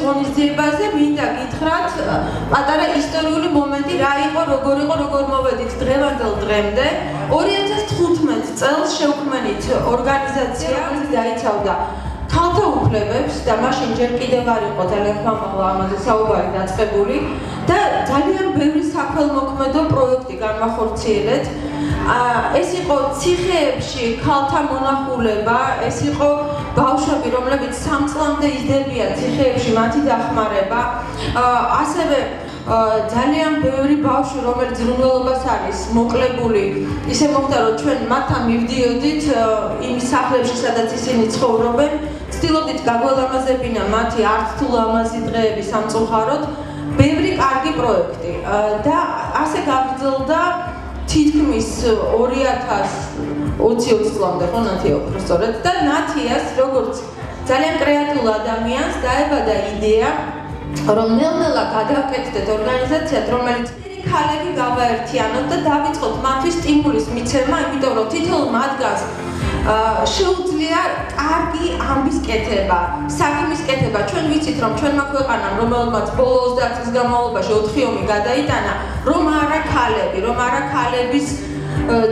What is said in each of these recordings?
ღონისძიებაზე მინდა გითხრათ პატარა ისტორიული მომენტი რა იყო, როგორ მოვედით დღევანდელ დღემდე. 2015 წელს შევქმნით ორგანიზაცია, რომელიც დაიცავდა ქალთა უფლებებს და მაშინ ჯერ კიდევ არ იყო ძალიან ხმამაღლა ამაზე საუბარი დაწყებული და ძალიან ბევრი საქველმოქმედო პროექტი განმახორციელეთ. ეს იყო ციხეებში ქალთა მონახულება, ეს იყო ბავშვები, რომლებიც 3 წლამდე იზრდებიან ციხეებში, მათი დახმარება. ასევე ძალიან ბევრი ბავშვი, რომელიც ზრუნველობას არის მოკლებული, ისე მოხდა, რომ ჩვენ მათთან მივდიოდით იმ სახლებში, სადაც ისინი ცხოვრობენ, ვცდილობდით გაგველამაზებინა მათი არც თუ ლამაზი დღეები სამწუხაროდ, ბევრი კარგი პროექტი და ასე გაგრძელდა თითქმის 2020 წლამდე, ხო ნათია უბრალოდ და ნათიას როგორც ძალიან კრეატიულ ადამიანს დაებადა იდეა, რომ ნელ-ნელა გადავკეთდეთ ორგანიზაციად, რომელიც ქალები გავაერთიანოთ და დავიწყოთ მათთვის სტიმულის მიცემა, იმიტომ რომ თითოეულ მათგანს შეუძლია კარგი ამბის კეთება, საქმის კეთება. ჩვენ ვიცით, რომ ჩვენმა ქვეყანამ, რომელმაც ბოლო 30 წლის განმავლობაში 4 ომი გადაიტანა, რომ არა ქალების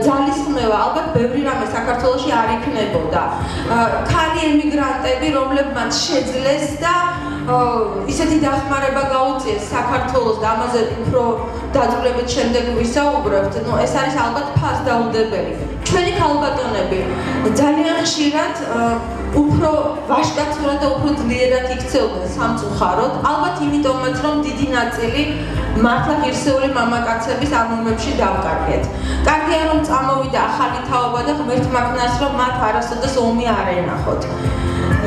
ძალისხმევა, ალბათ ბევრი რამე საქართველოში არ იქნებოდა. ქალი ემიგრანტები, რომლებმაც შეძლეს და ისეთი დახმარება გაუწიეს საქართველოს და ამაზე უფრო დაძვრებით შემდეგ ვისაუბრებთ. ეს არის ალბათ ფასდაუდებელი. ჩვენი ქალბატონები ძალიან ხშირად უფრო ვაჟკაცურად და უფრო ძლიერად იქცეოდნენ სამწუხაროდ, ალბათ იმიტომაც, რომ დიდი ნაწილი მართლა ღირსეული მამაკაცების ამ ომებში დავკარგეთ. კარგია, რომ წამოვიდა ახალი თაობა და ღმერთმა ქნას, რომ მათ არასოდეს ომი არ ენახოთ.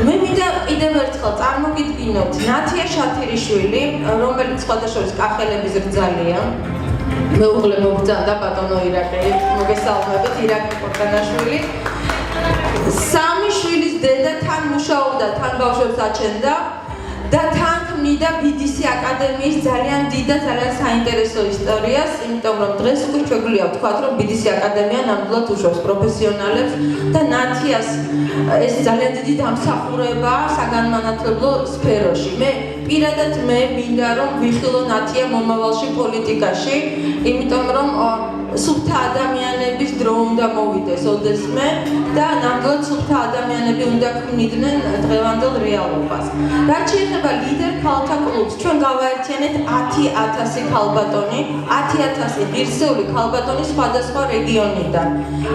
მე მინდა კიდევ ერთხელ წარმოგიდგინოთ ნათია შათირიშვილი, რომელიც სხვადასხვა კახელების რძალია. მეუღლე მოგზაურდა ბატონო ირაკლი, მოგესალმებით, ირაკლი ყორღანაშვილი. 3 შვილის დედა თან მუშაობდა, თან ბავშვებს აჩენდა და თან ქმნიდა BDC აკადემიის ძალიან დიდ და ძალიან საინტერესო ისტორიას, იმიტომ რომ დღეს უკვე შეგვიძლია ვთქვათ, რომ BDC აკადემია ნამდვილად უშვებს პროფესიონალებს და ნათიას ეს ძალიან დიდი დამსახურება საგანმანათლებლო სფეროში. მე პირადად მინდა რომ ვიხილო ნათია მომავალში პოლიტიკაში, იმიტომ რომ სუფთა ადამიანების დრო უნდა მოვიდეს ოდესმე და ნამდვილად სუფთა ადამიანები უნდა ქმნიდნენ დღევანდელ რეალობას. რაც შეეხება ლიდერ ქალთა კლუბს, ჩვენ გავაერთიანეთ 10,000 ქალბატონი, 10,000 ღირსეული ქალბატონი სხვადასხვა რეგიონიდან.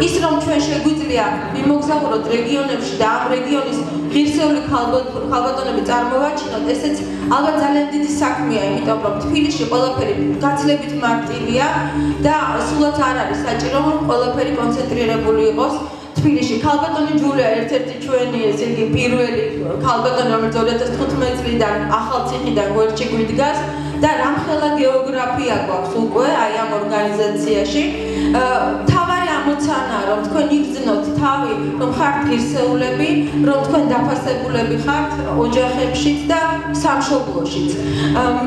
ის რომ ჩვენ შეგვიძლია მიმოგზაუროთ რეგიონებში და ამ რეგიონის ღირსეული ქალბატონები წარმოვაჩინოთ, ესეც ალბათ ძალიან დიდი საქმეა, იმიტომ რომ თბილისში ყველაფერი გაცილებით მარტივია და სულაც არ არის საჭირო, რომ ყველაფერი კონცენტრირებული იყოს თბილისში. ქალბატონი ჯულია ერთ-ერთი ჩვენი ესე იგი პირველი ქალბატონი, რომელიც 2015 წლიდან ახალციხიდან გვერდში გვიდგას და რამხელა გეოგრაფია გვაქვს უკვე აი ამ ორგანიზაციაში. თავარი ამოცანაა, რომ თქვენ იგრძნოთ თავი, რომ ხართ ღირსეულები, რომ თქვენ დაფასებულები ხართ ოჯახებშიც და სამშობლოშიც.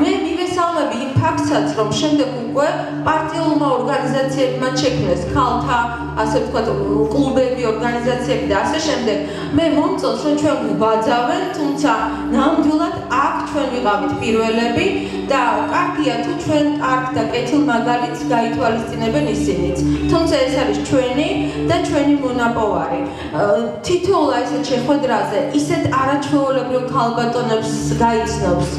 მე მივესალმები იმ ფაქტსაც, რომ შემდეგ უკვე პარტიულმა ორგანიზაციებმა შექმნეს ქალთა, ასე ვთქვათ, კლუბები, ორგანიზაციები და ასე შემდეგ. მე მომწონს, რომ ჩვენ გვბაძავენ, თუმცა ნამდვილად აქ ჩვენ ვიყავით პირველები და კარგია თუ ჩვენ კარგ და კეთილ მაგალითს გაითვალისწინებენ ისინიც. თუმცა ეს არის ჩვენი და ჩვენი მონაპოვარი. თითოეულ ესეთ შეხვედრაზე ისეთ არაჩვეულებრივ ქალბატონებს გაიცნობს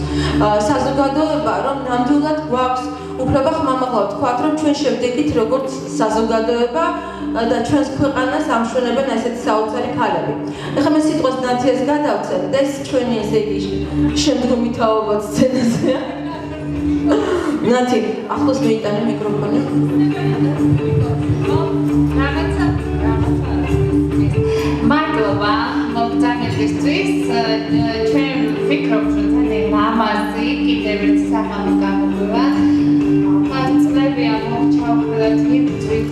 საზოგადოება, რომ ნამდვილად გვაქვს უფლება ხმამაღლა ვთქვათ, რომ ჩვენ შევდექით როგორც საზოგადოება და ჩვენს ქვეყანას ამშვენებენ ესეთი საოცარი ქალები. ეხლა მე სიტყვას ნათიას გადავწერ და ეს ჩვენი ესე იგი შემდგომი თაობა სცენაზეა. ნათი, ახლოს მეიტანე მიკროფონი. მადლობა მოგზაურებისთვის. ჩვენ ვფიქრობთ, რომ ძალიან ლამაზი კიდევ ერთი საღამო გამოგვივა. წლები ამოვჩავხდათ ვიწვით,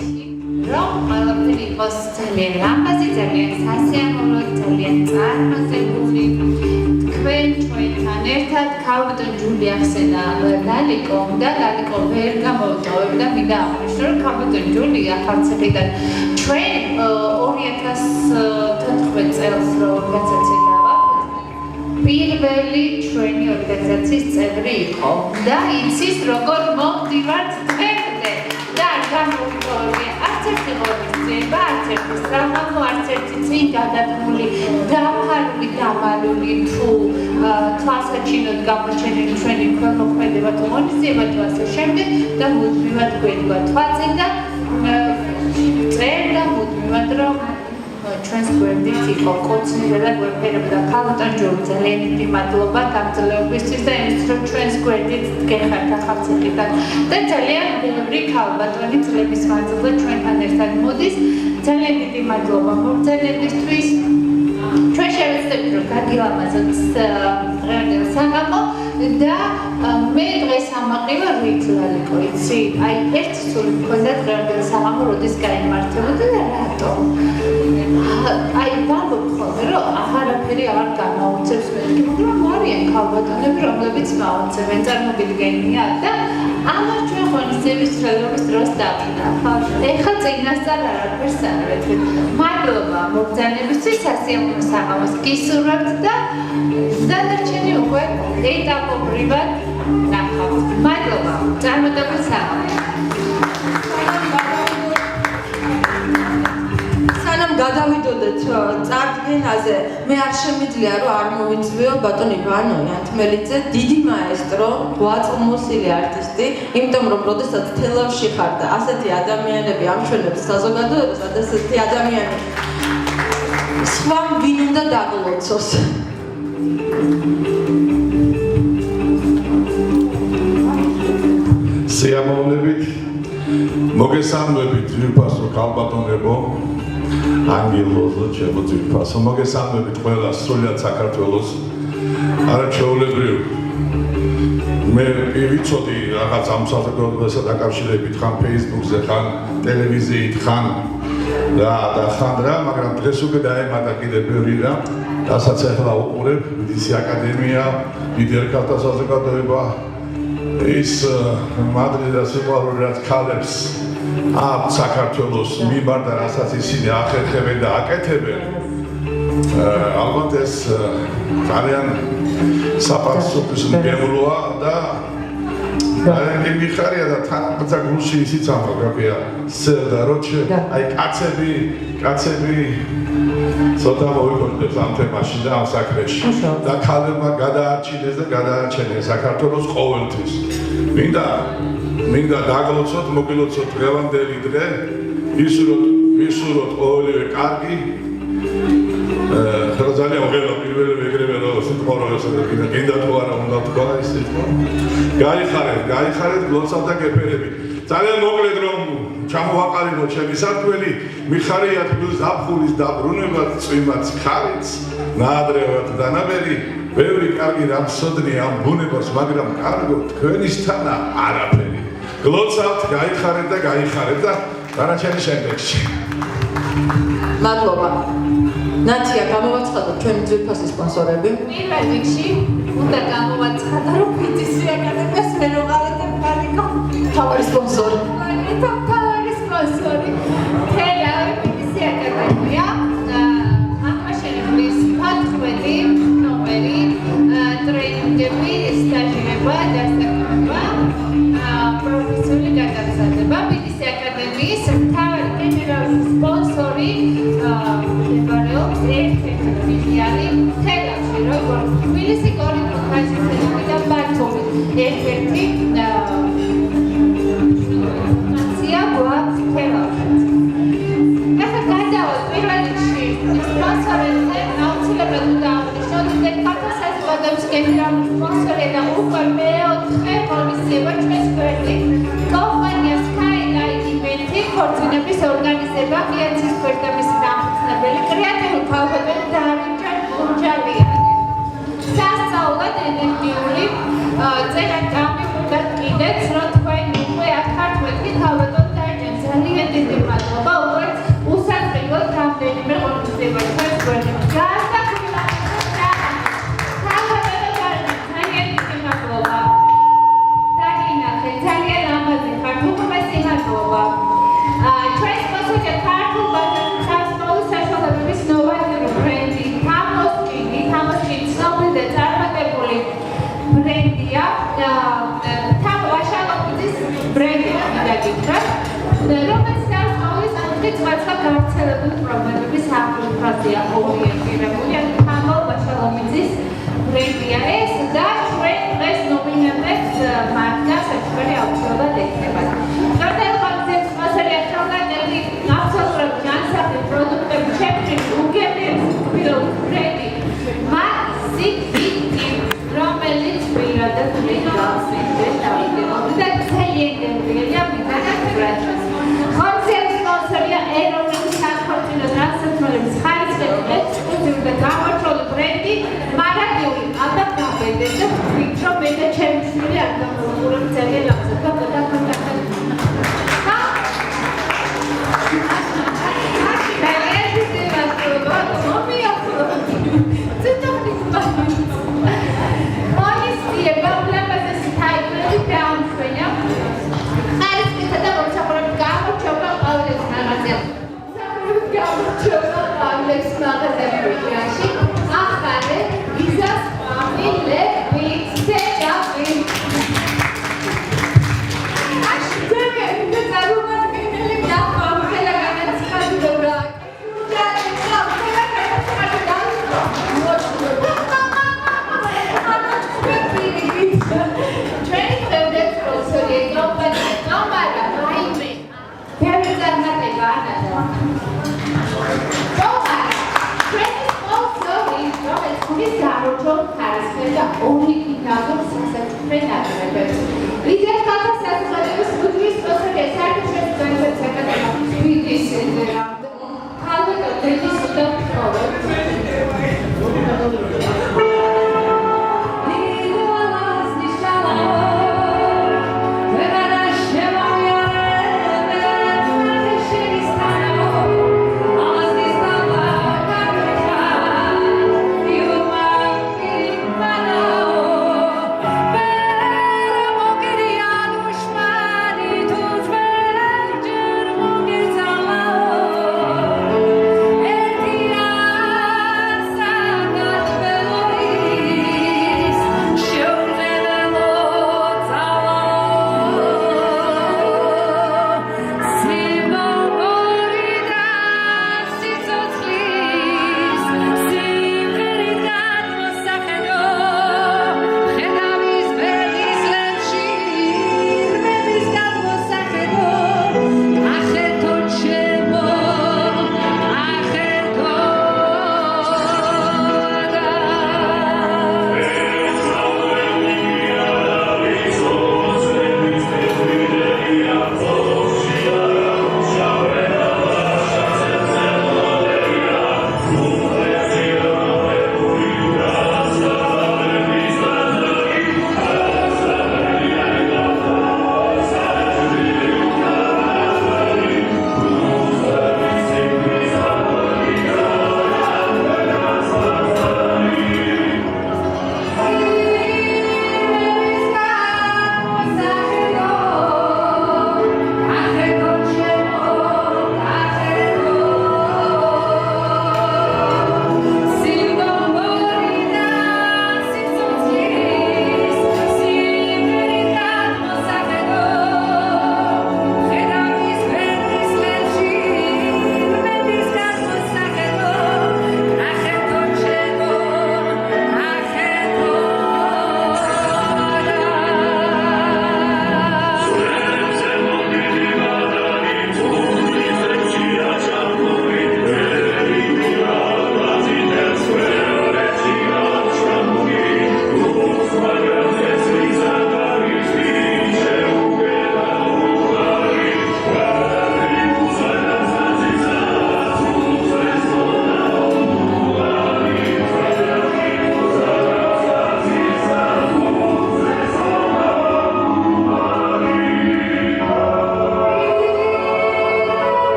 რომ ყველაფერი იყოს ძალიან ლამაზი, ძალიან სასიამოვნო, ძალიან წარმატებული. თქვენ ჩვენთან ერთად ქალბატონ ჯული ახსენა ლალიკომ და ლალიკო ვერ გამოვტოვებდა, მინდა აღნიშნო, რომ ქალბატონ ჯული ახალციხიდან ჩვენ 2014 წელს რო ორგანიზაცია დავაფუძნეთ, პირველი ჩვენი ორგანიზაციის წევრი იყო და იცის როგორ მომდივართ დღემდე და არ გამოვიტოვებია არც ერთი ღონისძიება, არც ერთი საღამო, არც ერთი წინ გადადგმული დაფარული დამალული თუ თვალსაჩინოდ გამოჩენილი ჩვენი ქველმოქმედება თუ ღონისძიება თუ ასე შემდეგ და მუდმივად გვედგა თვალწინ და წერდა მუდმივად რომ ჩვენს გვერდით იყო კოცნიერად გვეფერებდა ქალბატონჯული ძალიან დიდი მადლობა გამძლეობისთვის და იმისთვის რომ ჩვენს გვერდით დგეხართ ახალციხიდან და ძალიან ბევრი ქალბატონი წლების მანძილზე ჩვენთან ერთად მოდის ძალიან დიდი მადლობა მობრძანებისთვის ჩვენ შევეცდებით რომ გაგილამაზოთ დღევანდელ საღამო და მე დღეს ამაყივა რითლალიკო იცი აი ერთი სული მქონდა დღევანდელ საღამო როდის გაიმართებოდა და რატომ აი ვამბობ ხოლმე რომ აღარაფერი არ გამოუწევს მაგრამ არიან ქალბატონები რომლებიც მაუწევენ წარმოგიდგენია და ამას ჩვენ ღონისძიების ცვლილების დროს დავინახავთ ეხლა წინასწარ არაფერს არ ვეთქვით მადლობა მობრძანებისთვის სასიამოვნო საღამოს გისურვებთ და დანარჩენი უკვე ეტაპობრივად ნახავთ მადლობა წარმატებულ საღამოს სანამ გადავიდოდეთ წარდგენაზე, მე არ შემიძლია რომ არ მოვიწვიო ბატონ ივანო იანთმელიძე, დიდი მაესტრო, გვაწმოსილი არტისტი, იმიტომ რომ როდესაც თელავში ხარ და ასეთი ადამიანები ამშვენებს საზოგადოებას, ასეთი ადამიანი სხვა ვინ უნდა დაგლოცოს. სიამოვნებით მოგესალმებით ძვირფასო ქალბატონებო ანგელოზო ჩემო ძვირფასო მოგესალმებით ყველა სრულად საქართველოს არაჩვეულებრივ მე ვიცოდი რაღაც ამ საზოგადოებასთან დაკავშირებით ხან Facebook-ზე ხან ტელევიზიით ხან რა მაგრამ დღეს უკვე დაემატა კიდევ ბევრი რა რასაც ახლა უყურებ ვიდისი აკადემია დიდი ერქალთა საზოგადოება ის მადრიდას სიყვარული რაც ქალებს აქ საქართველოს მიმართა რასაც ისინი ახერხებენ და აკეთებენ ალბათ ეს ძალიან საფასურის მიღებულოა და მე მიხარია და თანაბრად გულში ისიც ამბობია სერდა როჩე აი კაცები ცოტა მოვიკონდეს ამ თემაში და ამ საქმეში და ქალებმა გადაარჩინეს და გადაარჩენეს საქართველოს ყოველთვის მინდა დაგლოცოთ მოგილოცოთ დღევანდელი დღე ვისურვოთ ყოველივე კარგი ხა ძალიან მოგელა პირველი ეგრევე რომ სიტყვარო გინდა თუ არა უნდა თქვა ის სიტყვა გაიხარეთ გლოცავ და გეფერებით ძალიან მოკლედ რომ ჩამოვაყალიბო ჩემი სათქმელი მიხარიათ ზაფხულის დაბრუნებად წვიმაც ხარიც ნაადრევად დანაბერი ბევრი კარგი რამსოდნი ამ ბუნებას მაგრამ კარგო თქვენისთანა არაფერი გლოცავთ გაიხარეთ და დანარჩენი შემდეგში მადლობა ნათია გამოვაცხადოთ ჩვენი ძვირფასი სპონსორები პირველ რიგში უნდა გამოვაცხადო რომ ფიტისი აკადემიას მე რომ არადეპალიკო თავარი სპონსორი თავარი სპონსორი თელავი ფიტისი აკადემია აღმაშენებლის 14 ნომერი ტრეინინგები სტაჟირება დასაქმება პროფესიული გადასადება ფიტისი აკადემიის მთავარი გენერალური სპონსორი მდებარეობს ერთ-ერთი ფილიალი თელავში როგორც თბილისი კორიდორი ხაზინები და ბათუმი ერთ-ერთი ნაცია გვაქვს თელავში ახლა გადავალ პირველ რიგში სპონსორებზე აუცილებლად უნდა აღნიშნოთ ქართულ საზოგადოების გენერალური სპონსორი და უკვე მეოთხე ღონისძიება ჩვენს გვერდით კომპანია Skyline Event-ი ქორწინების ორგანიზება ღიაცის გვერდების დამფუძნებელი კრეატიული ქალბატონი დავით გურჯალიანი სასწაულად ენერგიული წერა გამიგდა კიდეც რომ თქვენ უკვე აქ ქართველი ქალბატონი დაიჭერთ ძალიან დიდი მადლობა უკვე უსაწყილოდ რამდენიმე ღონისძიება ჩვენს გვერდით გადაგიქრა, რომელიც დასწავლის ხუთი წელსა გავრცელებული პრობლემების საფუძვლზეა ორიენტირებული, ან თამარ ბაშალომიძის ბრენდია ეს და ჩვენ დღეს ნომინანტებს მარკა საჩუქარი აუცილებლად ექნებათ. გადაიხადეთ მასალია ხელნაწერი აბსოლუტურად განსხვავებული პროდუქტები შექმნილი უგემრიელი ბრენდი Maxi რომელიც პირადად მიგავს და ძალიან გემრიელია მიგანაკრათ. კონცერტის სპონსორია ეროვნული საქორწინო დასასრულების ხარისხები ექსკლუზიური და გამორჩეული ბრენდი მარადიული ალბათ გამბედეთ და ვთქვით რომ მე და ჩემი შვილი არ გამოვიყურებ ძალიან ლამაზად და კონტაქტად Pero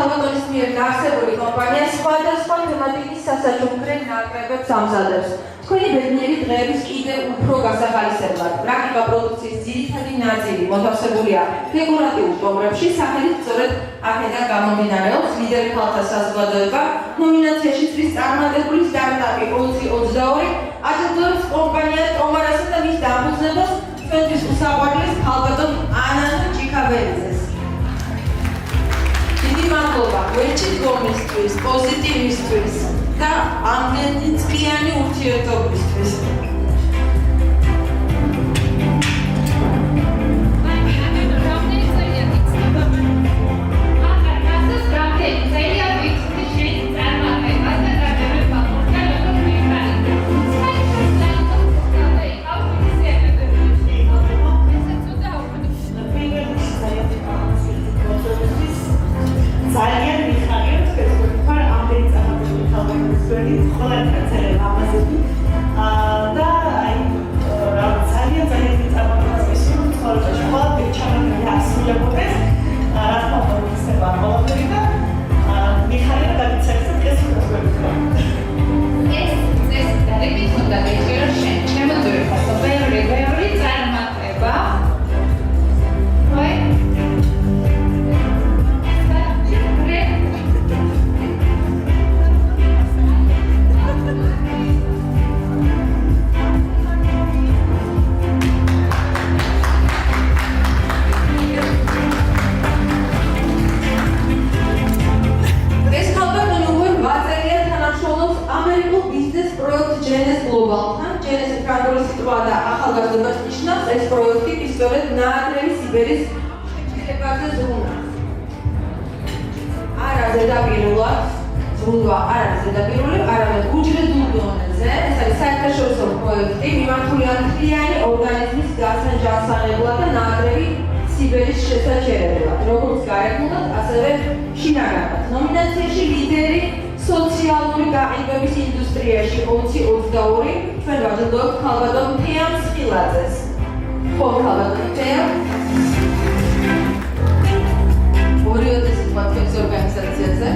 ქალბატონის მიერ დაარსებული კომპანია სხვადასხვა თემატიკის სასაჩუქრე ნაკრებებს ამზადებს. თქვენი ბედნიერი დღეების კიდევ უფრო გასახალისებლად, პრაქტიკა პროდუქციის ძირითადი ნაწილი მოთავსებულია ფიგურატიულ ტომრებში, სახელით სწორედ აქედან გამომდინარეობს ლიდერი ქალთა საზოგადოება ნომინაციაში წლის წარმატებული სტარტაპი 2022 აჯილდოებს კომპანია ტომარასა და მის დამფუძნებელს ჩვენთვის უსაყვარლეს ქალბატონ ანანუ ჭიქაბერიძეს. დიდი მადლობა ვერჩით გომისთვის, პოზიტივისთვის და ამდენი წყიანი ურთიერთობისთვის. ძალიან მიხარია ფესტივალი ფარ ამდენი წარმატებული ქალბატონის გვერდი ყველა კაცერება ამაზები და აი რა ძალიან წარმატებული ისინი ცხოვრებაში ყველაფერი ჩამაგდილი ასრულებოდეს რა თქმა უნდა ისება ყველაფერი და მიხარია დაგიცერეს დღეს ეს დარებით უნდა გეჭირო შენ შემოძვირფა ბევრი წარმატება და ახალგაზრდობას ნიშნავს ეს პროექტი ისტორიად ნაადრევი სიბერის შეჭრებაზე ზრუნვა. არა ზედაპირულად, ზრუნვა არ არის ზედაპირული, არამედ უჯრედულ დონეზე. ეს არის საერთაშორისო პროექტი, მიმართული მთლიანი ორგანიზმის გასაჯანსაღებლად და ნაადრევი სიბერის შესაჩერებლად, როგორც გარეგნულად, ასევე შინაგანად. ნომინაციაში ლიდერი სოციალური გაყიდვების ინდუსტრიაში 2022 ჩვენ ვაჯილდოებთ ქალბატონ თეამ სხილაძეს. ხო, ქალბატონ თეამ. ორიოდე სიტყვა თქვენს ორგანიზაციაზე.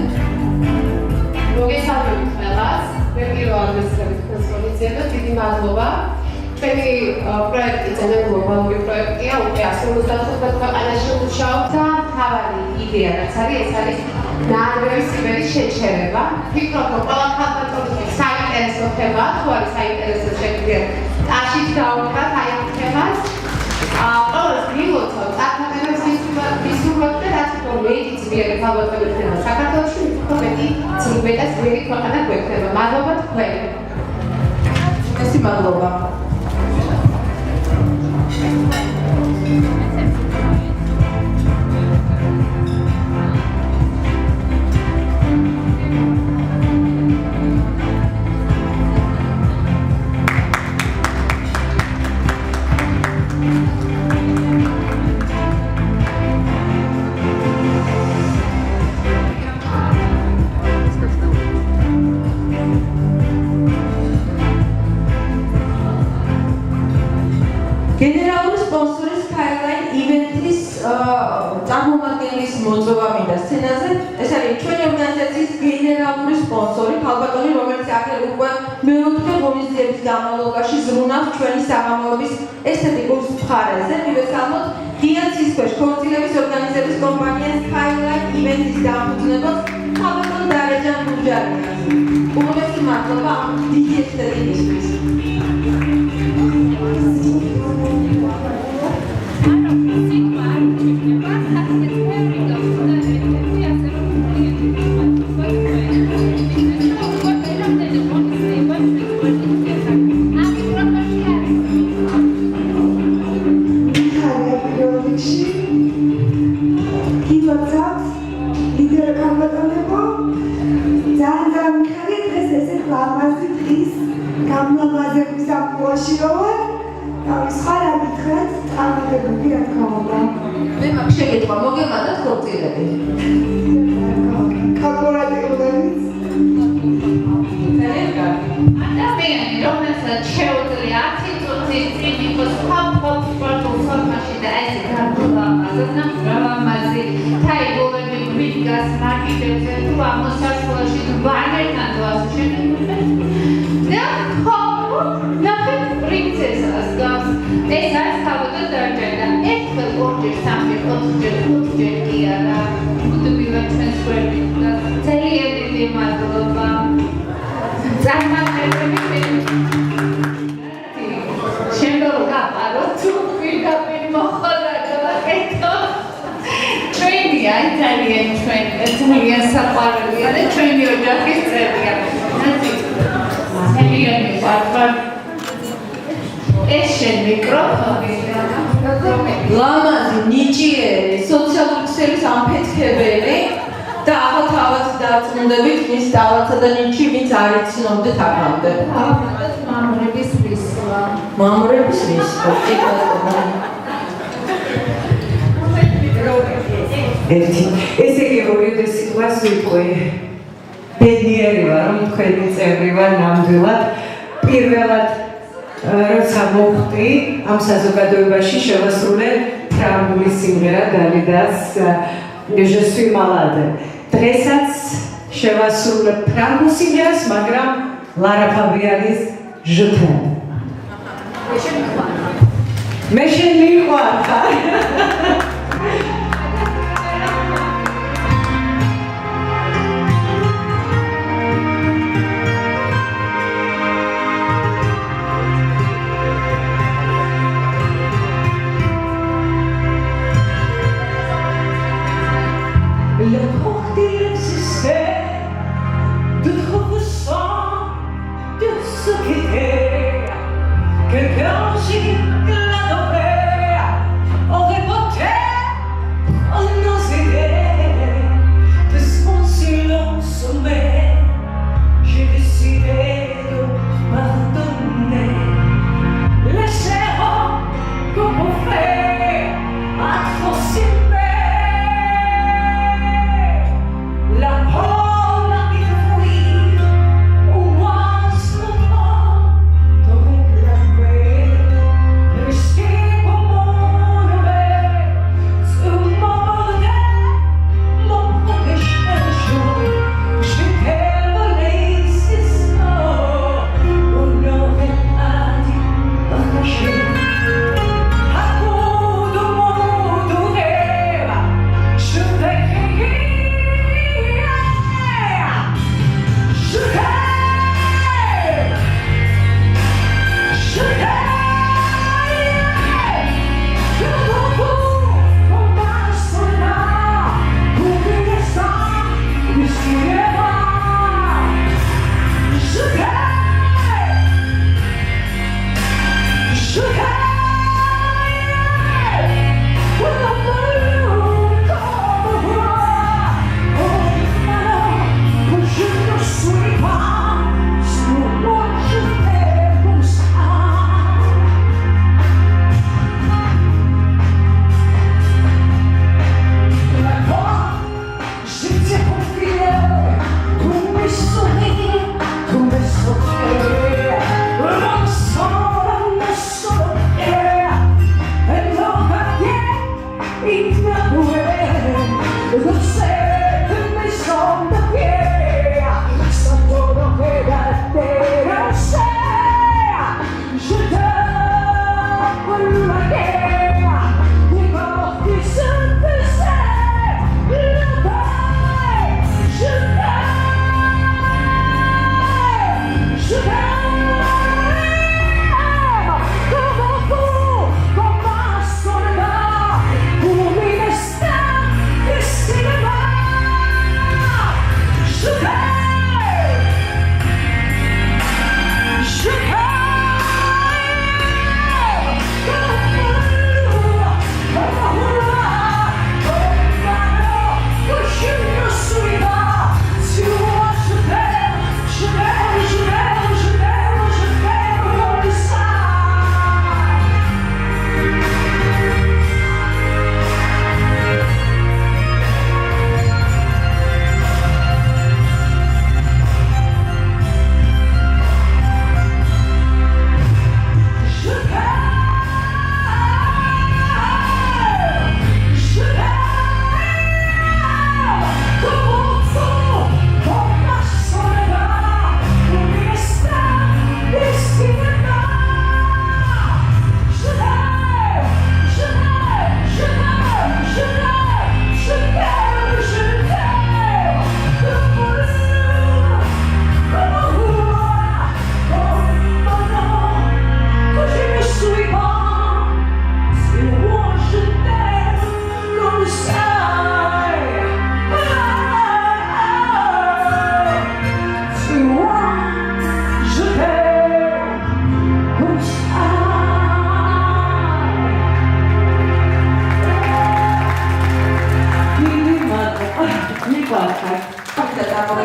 მოგესალმებით ყველას. პირველად თქვენს პოლიციაზე დიდი მადლობა. ჩვენი პროექტი ძალიან გლობალური პროექტია, უკვე 155 ქვეყანაში მუშაობთ და მთავარი იდეა რაც არის, ეს არის ნაადრევი სიბერის შეჩერება. ვფიქრობ, რომ ყველა ქალბატონს საინტერესო თემაა, თუ არის საინტერესო შეგვიძლია ტაშით დავუდგათ აი ამ თემას. ყველას გილოცავთ წარმატებებს ვისურვებთ და რაც უფრო მეტი ძლიერი ქალბატონი ხდება საქართველოში, უფრო მეტი ძლიერი და ძლიერი ქვეყანა გვექნება. მადლობა თქვენ. ეს მადლობა. გენერალური სპონსორი Skyline Event-ის წარმომადგენლის მოწვევა მინდა სცენაზე. ეს არის ჩვენი ორგანიზაციის გენერალური სპონსორი, ქალბატონი, რომელიც აქ უკვე მეოთხე ღონისძიების განმავლობაში ზრუნავს ჩვენი საღამოების ესთეტიკურ მხარეზე. მივესალმოთ ღია ცისქვეშ ქორწილების ორგანიზების კომპანია Skyline Event-ის დამფუძნებელს ქალბატონ დარეჯან გურჯანიას. უმეტესი მადლობა ამ დიდი ესთეტიკისთვის. მე მაგ შეგეთქვა მოგემატათ ქორწილები. კორპორატიულების ადამიანი, რომელსაც შეუძლია 10 წუთის წინ იყოს სპორტულ ფორმაში და ესე გარკვეულ ამაზე, ნამრავამაზე, თაიგოლები, ვიგას, მაგიდე ადგილებზე თუ ამოსაშუალში ვანერთან თუ ასე შემდეგ. და ხო, ნახეთ პრინცესას გავს. ეს არის თავად დარჩენა. ერთხელ, ორჯერ, სამჯერ, ოთხჯერ, ხუთჯერ კი არა. უდმივად ჩვენს გვერდით და ძალიან დიდი მადლობა. წარმატებები შემდგომ გაპარო თუ პირდაპირ მოხდა გავაკეთო. ჩვენი აი ძალიან საყვარელია და ჩვენი ოჯახის წევრია. ძალიან მიყვარს. ეს შენ მიკროფონი ლამაზი, ნიჭიერი, სოციალური ქსელის ამფეთქებელი და ახლა თავად დარწმუნდებით მის დავაცა და ნიჭი ვინც არ იცნობდეთ აქამდე. მამრების ვისვა. მამრების ვისვა. ერთი. ესე იგი ორი სიტყვას ვიტყვი. ბედნიერი ვარ, რომ თქვენი წევრი ვარ ნამდვილად. პირველად როცა მოხვდი ამ საზოგადოებაში შევასრულე ფრანგული სიმღერა დალიდას Je suis malade. დღესაც შევასრულე ფრანგულ სიმღერას, მაგრამ ლარა ფაბიანის Je t'aime. მე შენ მიყვარ ხარ. Le portier existait d'autres sons de ce qui était que quand j'ai l'adoré aurait porté nos idées de son silence sommet j'ai décidé de pardonner laissez-moi comme on fait à trop La paura di fuir, un uomo solo, dove la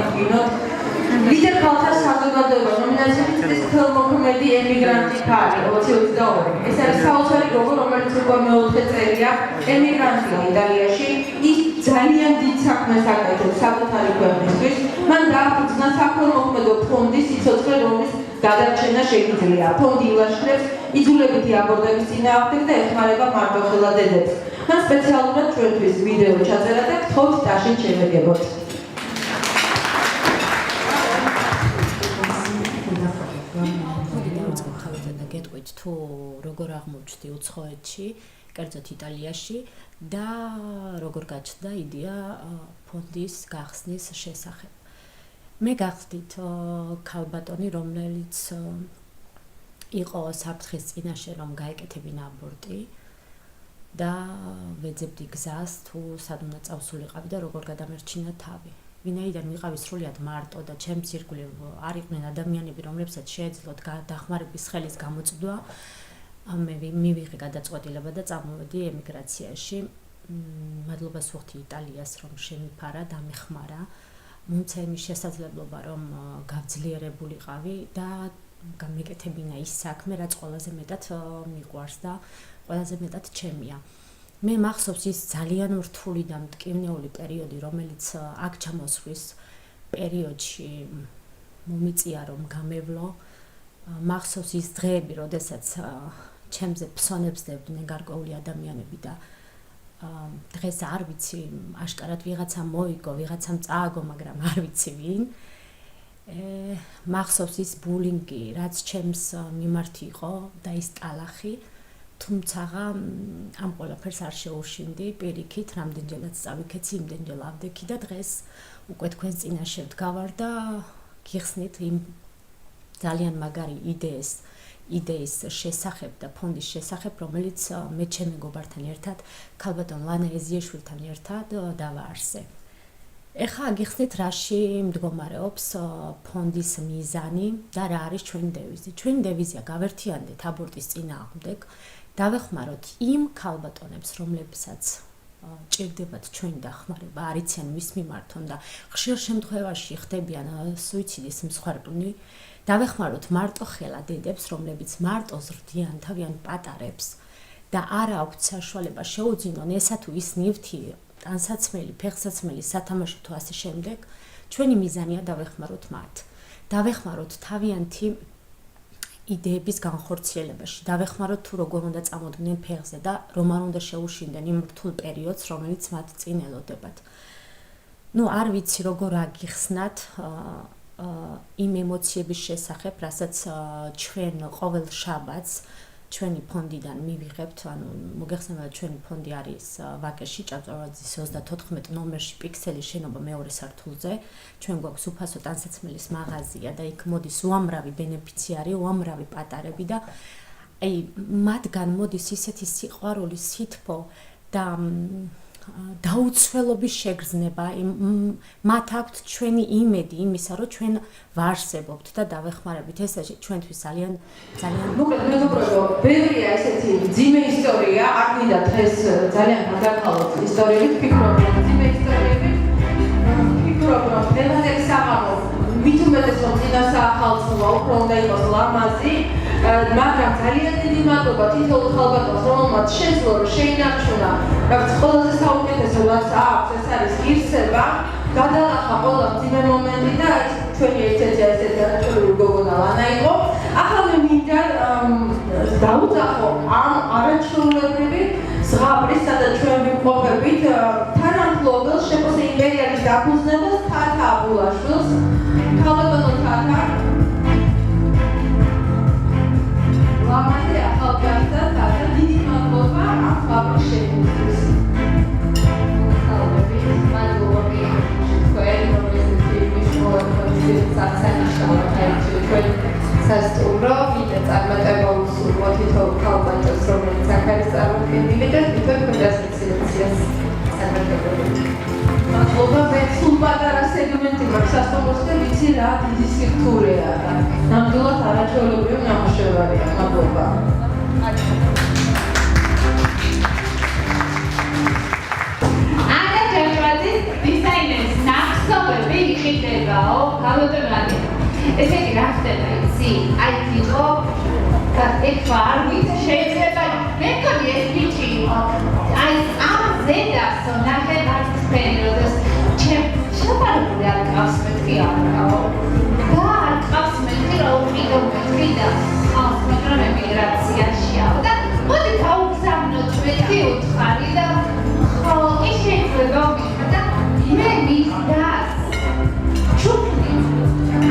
წარუდგინოთ. ლიდერ ქალთა საზოგადოება ნომინაციების წრის ხელმოქმედი ემიგრანტი ქალი 2022. ეს არის საოცარი გოგო, რომელიც უკვე მეოთხე წელია ემიგრანტია იტალიაში. ის ძალიან დიდ საქმეს აკეთებს საკუთარი ქვეყნისთვის. მან დააფუძნა საქველმოქმედო ფონდი სიცოცხლე, რომლის გადარჩენა შეგიძლია. ფონდი ილაშქრებს იძულებითი აბორტების წინააღმდეგ და ეხმარება მარტოხელა დედებს. მან სპეციალურად ჩვენთვის ვიდეო ჩაწერა და გთხოვთ დაშენ შევეგებოთ. გეტყვით თუ როგორ აღმოჩნდი უცხოეთში, კერძოდ იტალიაში და როგორ გაჩნდა იდეა ფონდის გახსნის შესახებ. მე გახსნით ქალბატონი, რომელიც იყო საფრთხის წინაშე, რომ გაეკეთებინა აბორტი და ვეძებდი გზას თუ სად უნდა წავსულიყავი და როგორ გადამერჩინა თავი. ვინაიდან ვიყავი სრულიად მარტო და ჩემს ირგვლივ არ იყვნენ ადამიანები, რომლებსაც შეეძლოთ დახმარების ხელის გამოწვევა, მე მივიღე გადაწყვეტილება და წამოვედი ემიგრაციაში. მადლობას ვუხდი იტალიას, რომ შემიფარა, დამეხმარა. მომცა იმის შესაძლებლობა, რომ გავძლიერებულიყავი და გამეკეთებინა ის საქმე, რაც ყველაზე მეტად მიყვარს და ყველაზე მეტად ჩემია. მე მახსოვს ის ძალიან რთული და მტკივნეული პერიოდი, რომელიც აქ ჩამოსვლის პერიოდში მომიწია, რომ გამევლო. მახსოვს ის დღეები, როდესაც ჩემზე ფსონებს დებდნენ გარკვეული ადამიანები და დღეს არ ვიცი, აშკარად ვიღაცა მოიგო, ვიღაცამ წააგო, მაგრამ არ ვიცი ვინ. მახსოვს ის ბულინგი, რაც ჩემს მიმართ იყო და ის ტალახი. თუმცა ამ ყველაფერს არ შეუშინდი პირიქით, რამდენჯერაც წავიქეცი, იმდენჯერ ავდექი და დღეს უკვე თქვენს წინაშე ვდგავარ და გიხსნით იმ ძალიან მაგარი იდეის შესახებ და ფონდის შესახებ, რომელიც მე ჩემ მეგობართან ერთად, ქალბატონ ლანა ეზიეშვილთან ერთად დავაარსე. ეხლა გიხსნით, რაში მდგომარეობს ფონდის მიზანი და რა არის ჩვენი დევიზი. ჩვენი დევიზია გავერთიანდეთ აბორტის წინააღმდეგ. დავეხმაროთ იმ ქალბატონებს, რომლებსაც ჭირდებათ ჩვენი დახმარება, არ იციან ვის მიმართონ და ხშირ შემთხვევაში ხდებიან სუიციდის მსხვერპლნი. დავეხმაროთ მარტოხელა დედებს, რომლებიც მარტო ზრდიან თავიანთ პატარებს და არ აქვთ საშუალება შეუძინონ ესა თუ ის ნივთი, ტანსაცმელი, ფეხსაცმელი, სათამაშო თუ ასე შემდეგ. ჩვენი მიზანია დავეხმაროთ მათ. დავეხმაროთ თავიანთი იდეების განხორციელებაში. დავეხმაროთ თუ როგორ უნდა წამოდგნენ ფეხზე და რომ არ უნდა შეუშინდნენ იმ რთულ პერიოდს, რომელიც მათ წინ ელოდებათ. არ ვიცი როგორ აგიხსნათ იმ ემოციების შესახებ, რასაც ჩვენ ყოველ შაბათს ჩვენი ფონდიდან მივიღებთ, მოგეხსენებათ, ჩვენი ფონდი არის ვაკეში, ჭავჭავაძის 34 ნომერში, პიქსელის შენობა მეორე სართულზე. ჩვენ გვაქვს უფასო ტანსაცმელის მაღაზია და იქ მოდის უამრავი ბენეფიციარი, უამრავი პატარები და მათგან მოდის ისეთი სიყვარული, სითბო და დაუცველობის შეგრძნება. მათ აქვთ ჩვენი იმედი იმისა, რომ ჩვენ ვარსებობთ და დავეხმარებით. ეს ჩვენთვის ძალიან მოკლედ მეგობრებო, ბევრია ესეთი მძიმე ისტორია, არ მინდა დღეს ძალიან გადავყავოთ ისტორიებით, ვფიქრობ, რომ მძიმე ისტორიები, ვფიქრობ, რომ დღევანდელი საღამო მით უმეტეს რომ წინა საახალწლოა, უფრო უნდა იყოს ლამაზი, მაგრამ ძალიან დიდი მადლობა თითოეულ ხალბატონს, რომელმაც შეძლო რომ შეინარჩუნა, რაც ყველაზე საუკეთესო რაც აქვს, ეს არის ღირსება, გადალახა ყველა მძიმე მომენტი და ჩვენი ერთ-ერთი ესეთი არაჩვეული გოგონა ლანა იყო. ახლა მე მინდა დავუძახო ამ არაჩვეულებრივი ზღაპრის, სადაც ჩვენ ვიმყოფებით თანამფლობელს, შეფოსე იმპერიალის დაფუძნებელს თათა აბულაშვილს, ქალბატონო თათა. ლამაზი ახალგაზრდა თათა, დიდი მადლობა ამ ზღაპრის შექმნისთვის. მადლობა თქვენ, რომელიც სასტუმრო, ვიდეო წარმატება უსურვო თითოეულ ქალბატონს, რომელიც აქ არის წარმოქმნილი და თვითონ ფონდას ექსცელენციას წარმატებები. მადლობა, მე სულ პატარა სეგმენტი მაქვს სასტუმროს და ვიცი რა დიდი სირთულეა და ნამდვილად არაჩვეულებრივი ნამუშევარია. მადლობა. დიზაინერის ნახსოვები შეხებაო, გავუტანე. ესე იგი რა ხდება იცი? აი იყო ეხლა არ ვიცი შეიძლება მე მგონი ეს ბიჭი აი ამ ზედას ნახევარწფერი როდესაც შეფარული არ ყავს მეთქი არაო და არ ყავს მეთქი რა უკიდო მეთქი და ხავს მაგრამ ემიგრაციაშია და მოდი გავუგზავნოთ მეთქი უთხარი და ხო ის შეიძლება და მე მისდა ჩუქნი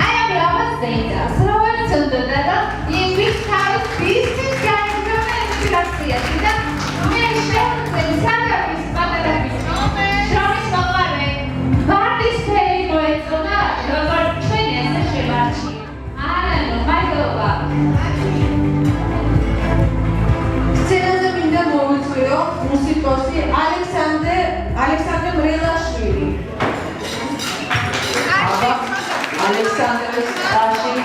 აი ამ რამას ზედას როგორც უნდა და ის თავის ბიზნეს გაიგონა ემიგრაციაში და მე შევხვდი სადაც პატარა ბიჭი შრომის მოყარე ვარდისფერი მოეწონა როგორც ჩვენი ესე შევარჩი არა ნორმალობა სცენაზე მინდა მოვიწვიო მუსიკოსი ალექსანდრე მრელაშვილი ალექსანდრე საში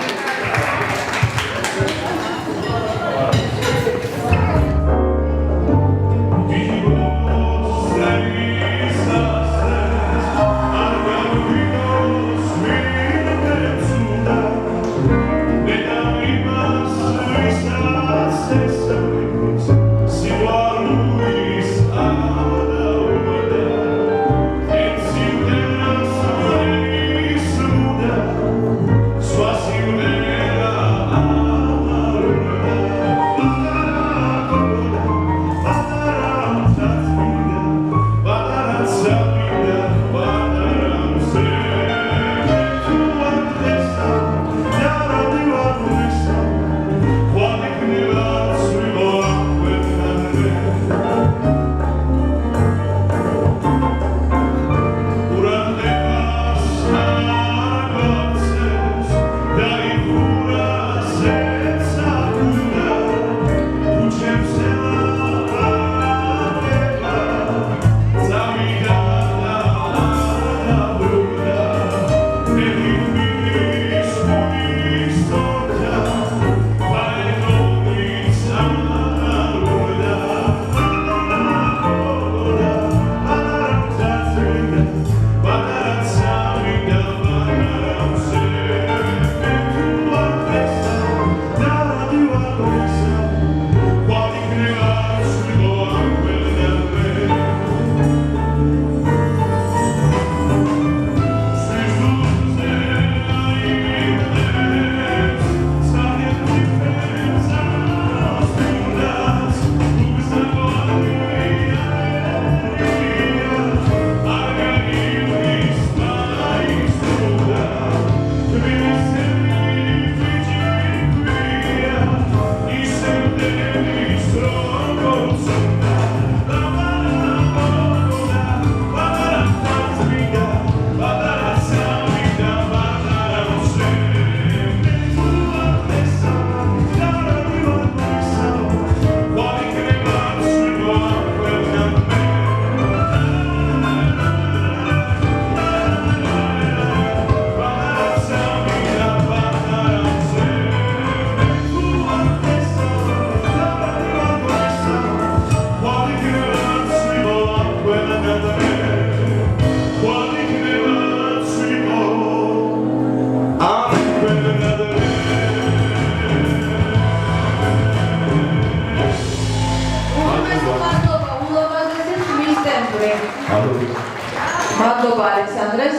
მადლობა ალექსანდრეს.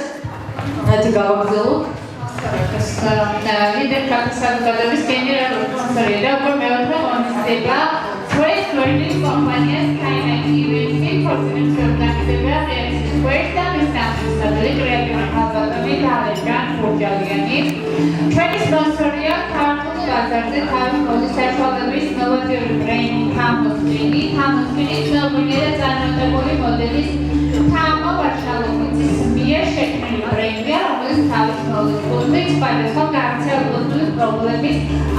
ნათი გავაგზავნოთ. ლიბერკატის საზოგადოების გენერალური კონსოლი და უკვე მეოთხე ღონისძიება Fresh Learning კომპანიას Skyline Events-ი ქორწინების ორგანიზება რეალიზის projektს და მის დამსწრებელი კრეატიული ხალხი ალექსანდრე ფურჯალიანი. ჩვენი სპონსორია ქართულ ბაზარზე თავის მოდის საშუალების ნოვატორული ბრენდი თამოსკინი ცნობილი და წარმატებული მოდელის თამო ვარშავეთის მიერ შექმნილი ბრენდია, რომელიც თავის მოლეკულებით სხვადასხვა გავრცელებული პრობლემის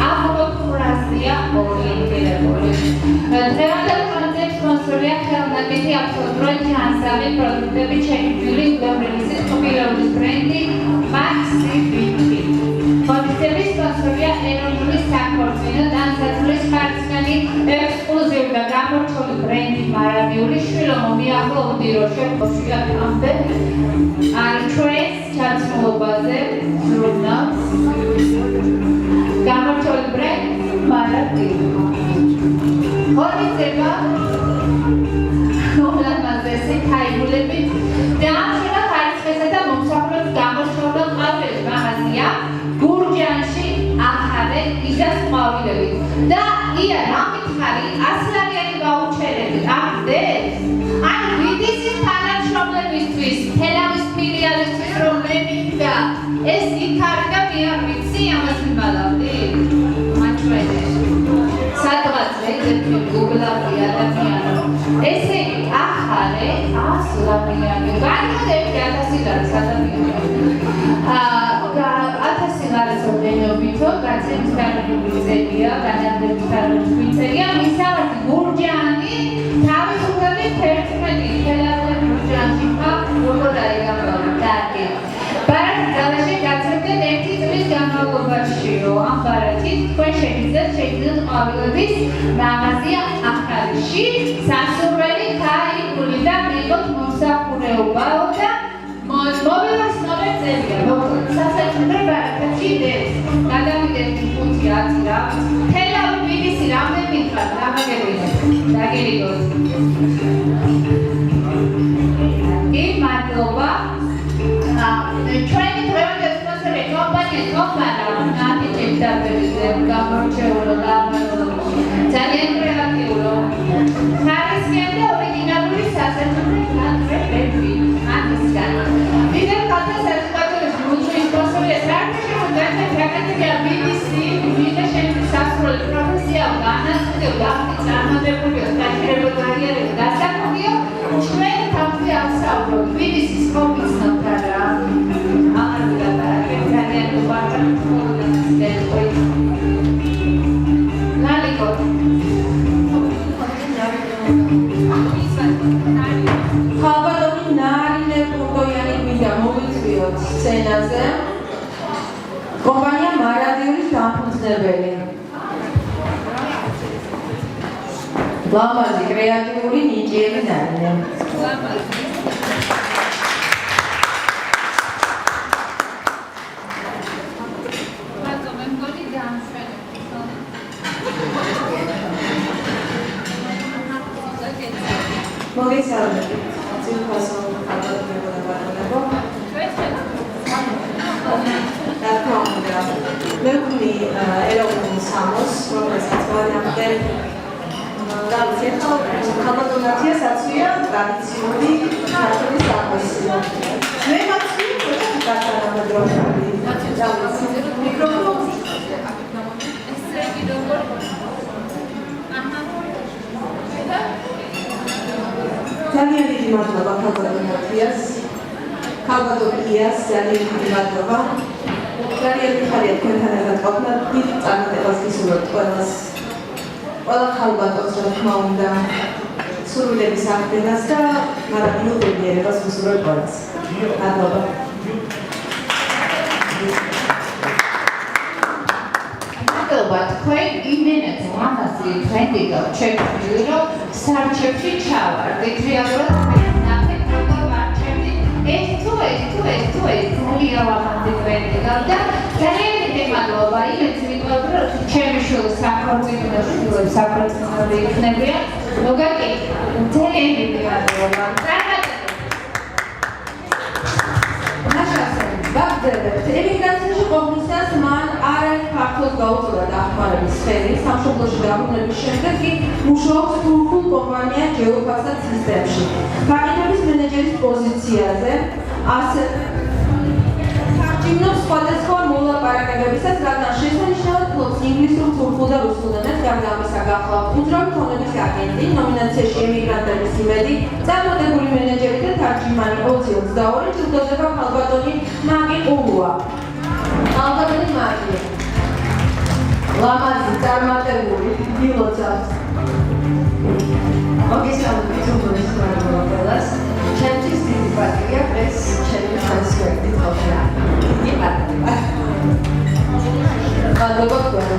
აპროპრაზია ორიენტირებული. დღევანდელი კონცერტის სპონსორია ხელნაკეთი აბსოლუტურად ჯანსაღი პროდუქტებით შექმნილი უბრალესი ტყუილების ბრენდი Maxi Beauty. ღონისძიების სპონსორია ეროვნული საქორწინო ტანსაცმლის ხარისხიანი ექსკლუზიური და გამორჩეული ბრენდი მარამიული შვილო მომიახლო უდირო შეფოსიათამდე არის Trace ჩაცმულობაზე ჟურნალს გამორჩეული ბრენდ მარატი. ხორცება ნოლამაზესი ქაიბულებით და ამჟამად ხარისხისა და მომსახურების გამოშვებელ ყავრების მაღაზია გურჯანში ახარე იზას ყვავილებით და ია რა მითხარი 100 ლარიანი გაუჩერები ამდენს ან ვიდისის თანამშრომლებისთვის თელავის ფილიალისთვის რომ მე მინდა ეს იქარი და მე არ ვიცი ამას მიმალავდი მაჩვენე სადღაც ეგეთი გუბლავი ადამიანი ესე იგი ახარე 100 ლარიანი განაგები 1000 ლარის ადამიანი 1000 ლარის ოდენობითო გაცემის ფარგლებია განაგების ფარგლებია მისავარდი გურჯანი თავისუფლების 11 თელავი გურჯანში როგორ არის გამოვიდა ბარათი ძალაში გაცემდნენ 1 წლის განმავლობაშიო ამ ბარათით თქვენ შეგიძლიათ ყვავილების მაღაზია ახალში სასურველი ქაიბული და მიღოთ მომსახურებაო და მობილოს ნომერებია მოკლედ სასაჩუქრ ბარათში დეს გადავიდეთ 5-10 რა თელავი ვიდისი რამდენი მითხარ დამაგებია დაგერიგოთ მადლობა ჩვენი დღევანდელი სპონსორი კომპანია ნატიჯის დაბერძე გამორჩეულო ძალიან კრეატიულო ხარისხიანი და ორიგინალური სასაჩუქრ ნატრებები ამისგან ვიდეო ხალხთა სერტიფიკატების მუზეუმის სპონსორია საერთაშორისო განათლება BBC ვიდეო შექმნის სასურველი პროფესიალ განათლებას გახდი წარმატებული სტაჟირებულ კარიერაზე დასაქმებია ჩვენ თავზე ავსაუბროთ BBC-ის კომისნოთა რა ხალბატონი ნარინე პურტოიანი მინდა მოვიწვიოთ სცენაზე კომპანია მარადიულის დამფუძნებელი ლამაზი კრეატიული ნიჭიერი ნარინე მოგესალმებით. ძილფასო ხალხებოდა ბატონებო. მე ვქნი ეროვნულ სამოს, რომელსაც ვარიამდე ხალხატონათია საცვია ტრადიციული ქართული საყვისი. მე მაცვი გასანამედროვე. მიკროფონი. ძალიან დიდი მადლობა ხალხატონათიას. ხალხატონიას ძალიან დიდი მადლობა. ძალიან მიხარია თქვენთან ერთად ყოფნა. დიდი წარმატებას გისურვებთ ყველას. ყველა ხალხატონს რა თქმა უნდა სურვილების აღდგენას და მარადიულ ბედნიერებას გისურვებთ ყველას. მადლობა. მადლობა თქვენ იმენად ლამაზი ტრენდი გაჩერდილი რომ სარჩებში ჩავარდით რეალურად ნახეთ როგორ ვარჩევდით ეს თუ ძალიან ლამაზი ტრენდი და ძალიან დიდი მადლობა იმეც ვიტყოდ რომ ჩემი შვილი საქორწინო იქნებიან მოგაკეთე ძალიან დიდი მადლობა ვაგრძელებთ ემიგრაციაში ყოფნისას მან არაერთ ფართოდ გაუწოდა დახმარების სფერი სამშობლოში დაბრუნების შემდეგ კი მუშაობს თურქულ კომპანია ჯეოფასად სისტემში ფაკინების მენეჯერის პოზიციაზე ასე თარჯიმნობს სხვადასხვა მოლაპარაკებებისას რადგან შესანიშნავად ფლობს ინგლისურ, თურქულ და რუსულ ენებს გარდა ამისა გახლავთ უძრავი თონების აგენტი ნომინაციაში ემიგრანტების იმედი წარმატებული მენეჯერი და თარჯიმანი 2022 ჯილდოზება ხალბატონი მაგი ყულუა ხალბატონი მაგი ლამაზი წარმატებული დილოცავს მოგესალმებით უბრალოდ მადლობა ყველას ჩემთვის დიდი პატივია ეს ჩემი ტრანსფერი ყოფნა დიდი პატივია მადლობა თქვენ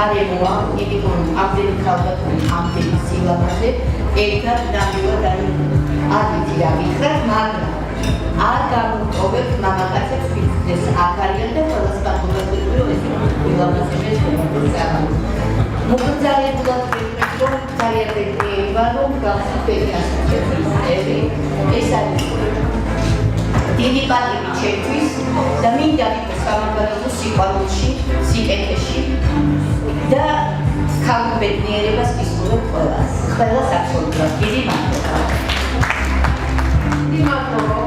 გარემოა, იმიტომ ამდენი ქალბატონი ამდენი სილამაზე ერთად ნამდვილად არ ვიცი რა გითხრათ, მაგრამ არ გამოვტოვებთ მამაკაცებს ვინც აქ არიან და ყველა სპარკულატურები რომ ეს ვილამაზებს მოგზაურობულად ვიყრით რომ ძალიან ბედნიერი ვარ რომ გავხდები ასეთი ეს არის დიდი პატივი ჩემთვის და მინდა ვიყო სამაგალითო სიყვარულში, სიკეთეში და ქალბედნიერებას ვისურვებ ყველას. ყველას აბსოლუტურად დიდი მადლობა. დიდი მადლობა.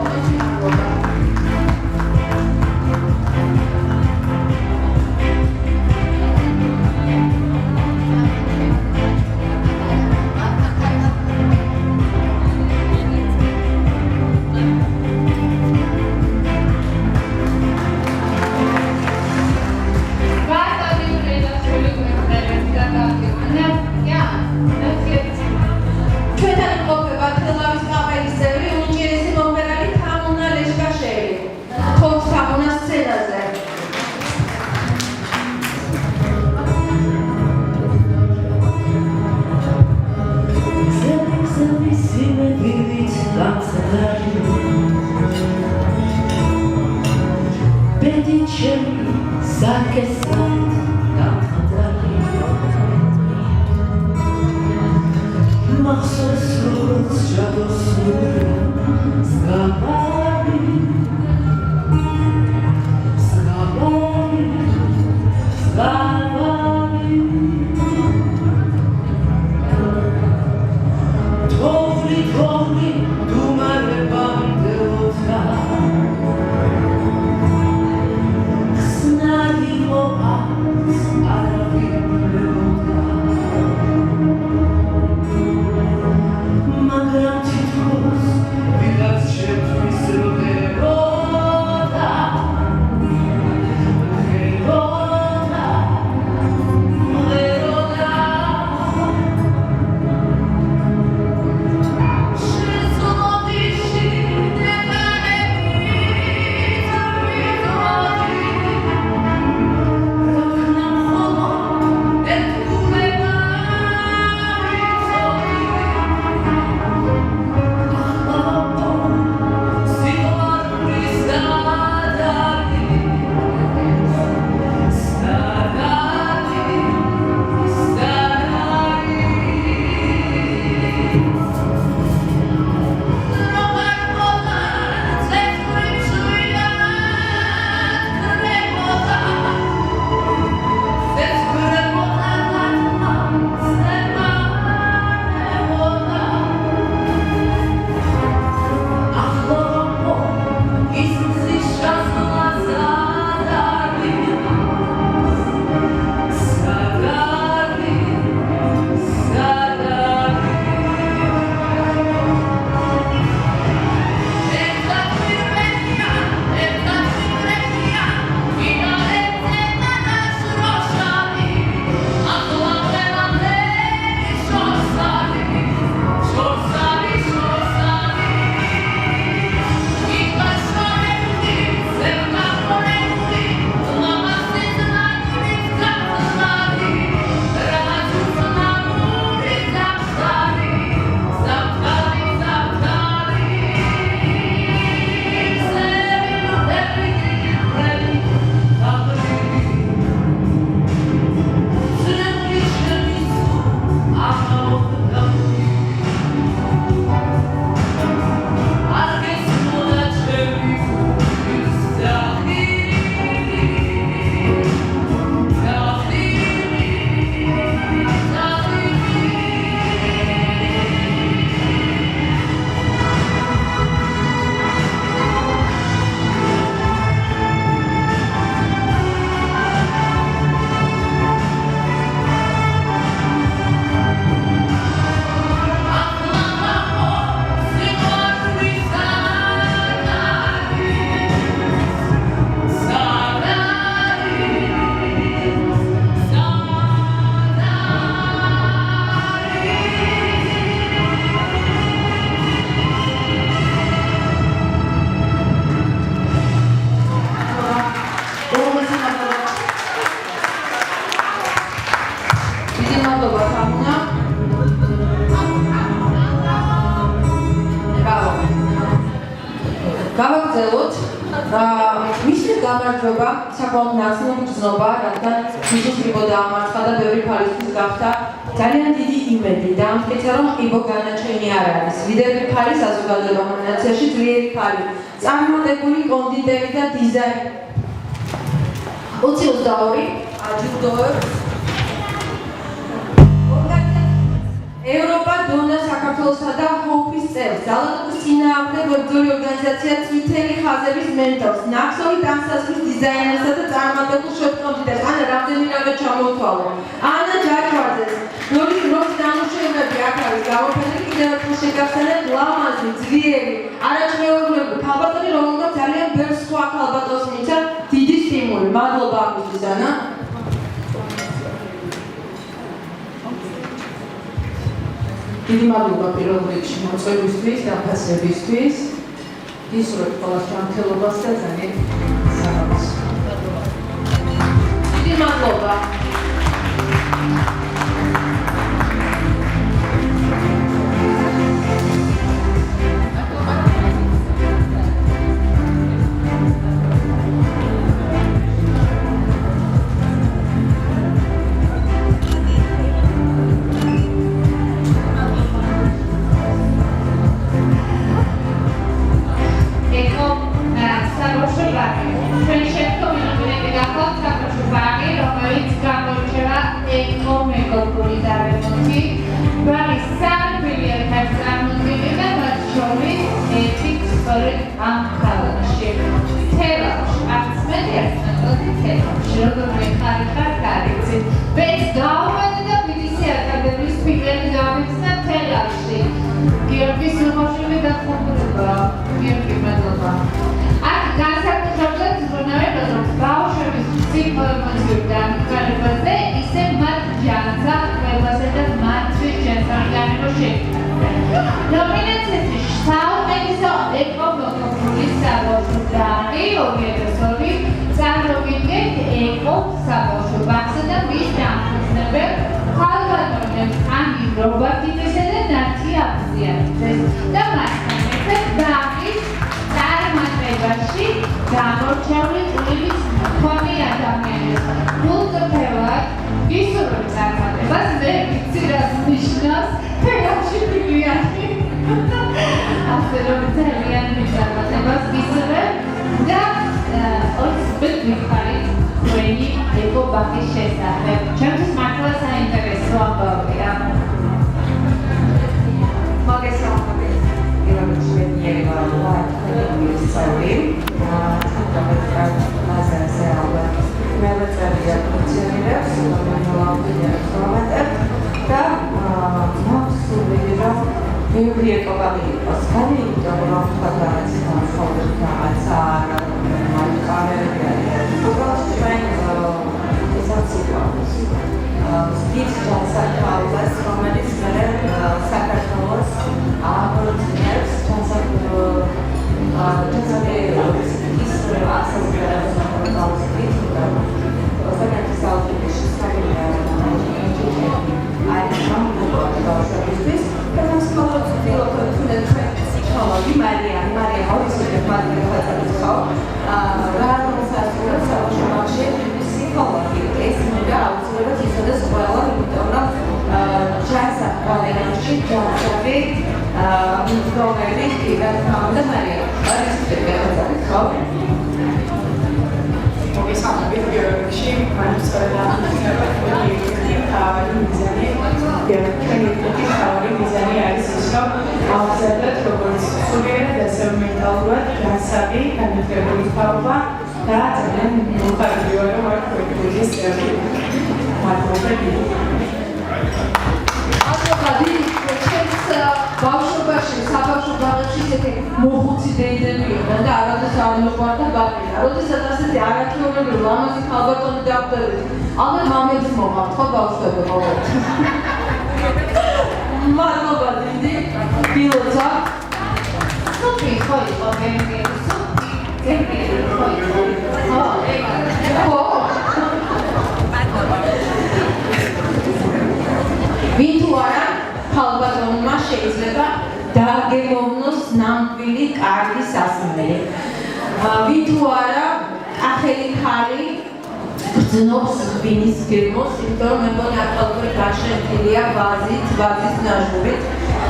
მაგრამ თითქოს მისთვის გამარჯვება საკმაოდ ნაცნობი გრძნობა, რადგან მისთვის ყიბო დაამარცხა და ბევრი ქალისთვის გახდა ძალიან დიდი იმედი და ამტკიცა რომ ყიბო განაჩენი არ არის. ლიდერი ქალი საზოგადოება ნომინაციაში ძლიერი ქალი, წარმატებული კონდიტერი და დიზაინერი. 22 აჯილდოებს ევროპა დონა საქართველოსა და ჰოუფის წევრს, ძალადობის წინააღმდეგ ბრძოლის ორგანიზაცია წითელი ხაზების მენტორს, ნახსოვი ტანსაცმლის დიზაინერსა და წარმატებულ შეთქმულებას. ანა რამდენი რამე ჩამოვთვალე. ანა ჯაჭვაძეს, როდის დამუშავებები აქ არის გამოფენილი, კიდევ ერთხელ შეგახსენებთ ლამაზი, ძლიერი, არაჩვეულებრივი ქალბატონი, რომელმაც ძალიან ბევრ სხვა ქალბატონს მისცა დიდი სტიმული. მადლობა ამისთვის ანა. დიდი მადლობა პირველ რიგში მოწვევისთვის, დაფასებისთვის. გისურვებთ ყველას ჯანმრთელობას და ძალიან საღამოს. დიდი მადლობა. ვინ თუ არა ახალი ხალი გრძნობს ღვინის გემოს, იმიტომ რომ მე მგონი აქტუალური გაშენებულია ვაზის ნაჟურით.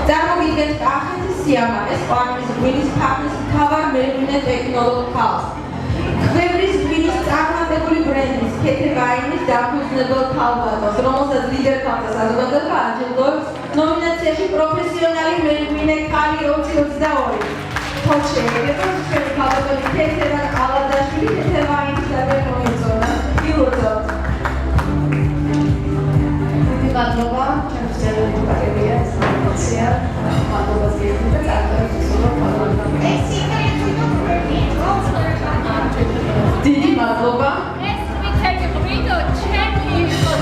წარმოგიდგენთ კახეთის სიამაყეს, ყვარლის ღვინის ქაღლის მთავარ მეღვინე ტექნოლოგ ქალს. ხვევრის ღვინის წარმატებული ბრენდის ქეთევაინის დაფუძნებელ ქალბატონს, რომელსაც ლიდერ ქალთა საზოგადოება აჯილდოებს ნომინაციაში პროფესიონალი მეღვინე ქალი 2022. ხო შეიძლება ჩვენ ქალბატონი ქეთევა ალადაშვილი ქეთევაინის დაბეჭდავება მიუწევთ. მადლობა, ჩემს დელეგატებს, ინფორმაცია, მადლობა ზიეთით და წარდგენით სულ მადლობა. დიდი მადლობა. ეს ვიქეთი ღვინო ჩემი იყო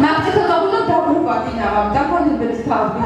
მაგით გავულა დაგვუპატინავ, დაგონებთ თავი.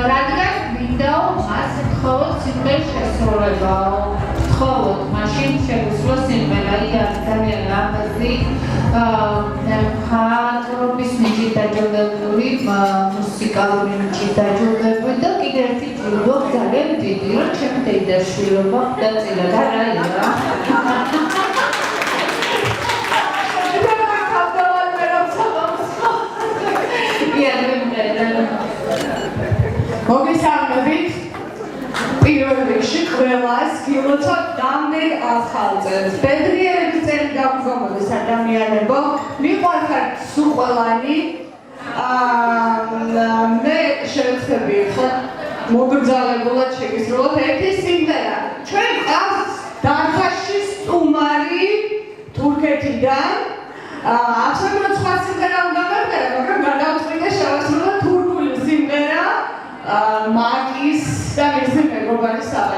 რადგან მინდა მას თხოვოთ სიმღერის შესრულება, თხოვოთ მაშინ შეგვისურვა სიმღერა, არის ძალიან ლამაზი მხატვრობის ნიჭით დაჯილდოებული, მუსიკალური ნიჭით დაჯილდოებული და კიდევ ერთი ჯილდო ძალიან დიდი, რომ ჩემი დედაშვილობა დაწილა და რა იყო. მოგესალმებით. პირველ რიგში ყველას გილოცავთ დამნელ ახალწელს. ბედნიერების წელი გაგვგონდეს ადამიანებო. მიყვარხართ სულ ყველანი. მე შევეცდები ხო მოგრძალებულად შეგისრულოთ ერთი სიმღერა. ჩვენ ყავს დარხაში სტუმარი თურქეთიდან. აბსოლუტურად სხვა სიმღერა უნდა გამერხება, მაგრამ გადავწყვიტე შევასრულოთ თურქული სიმღერა. Marquis da mesma global estava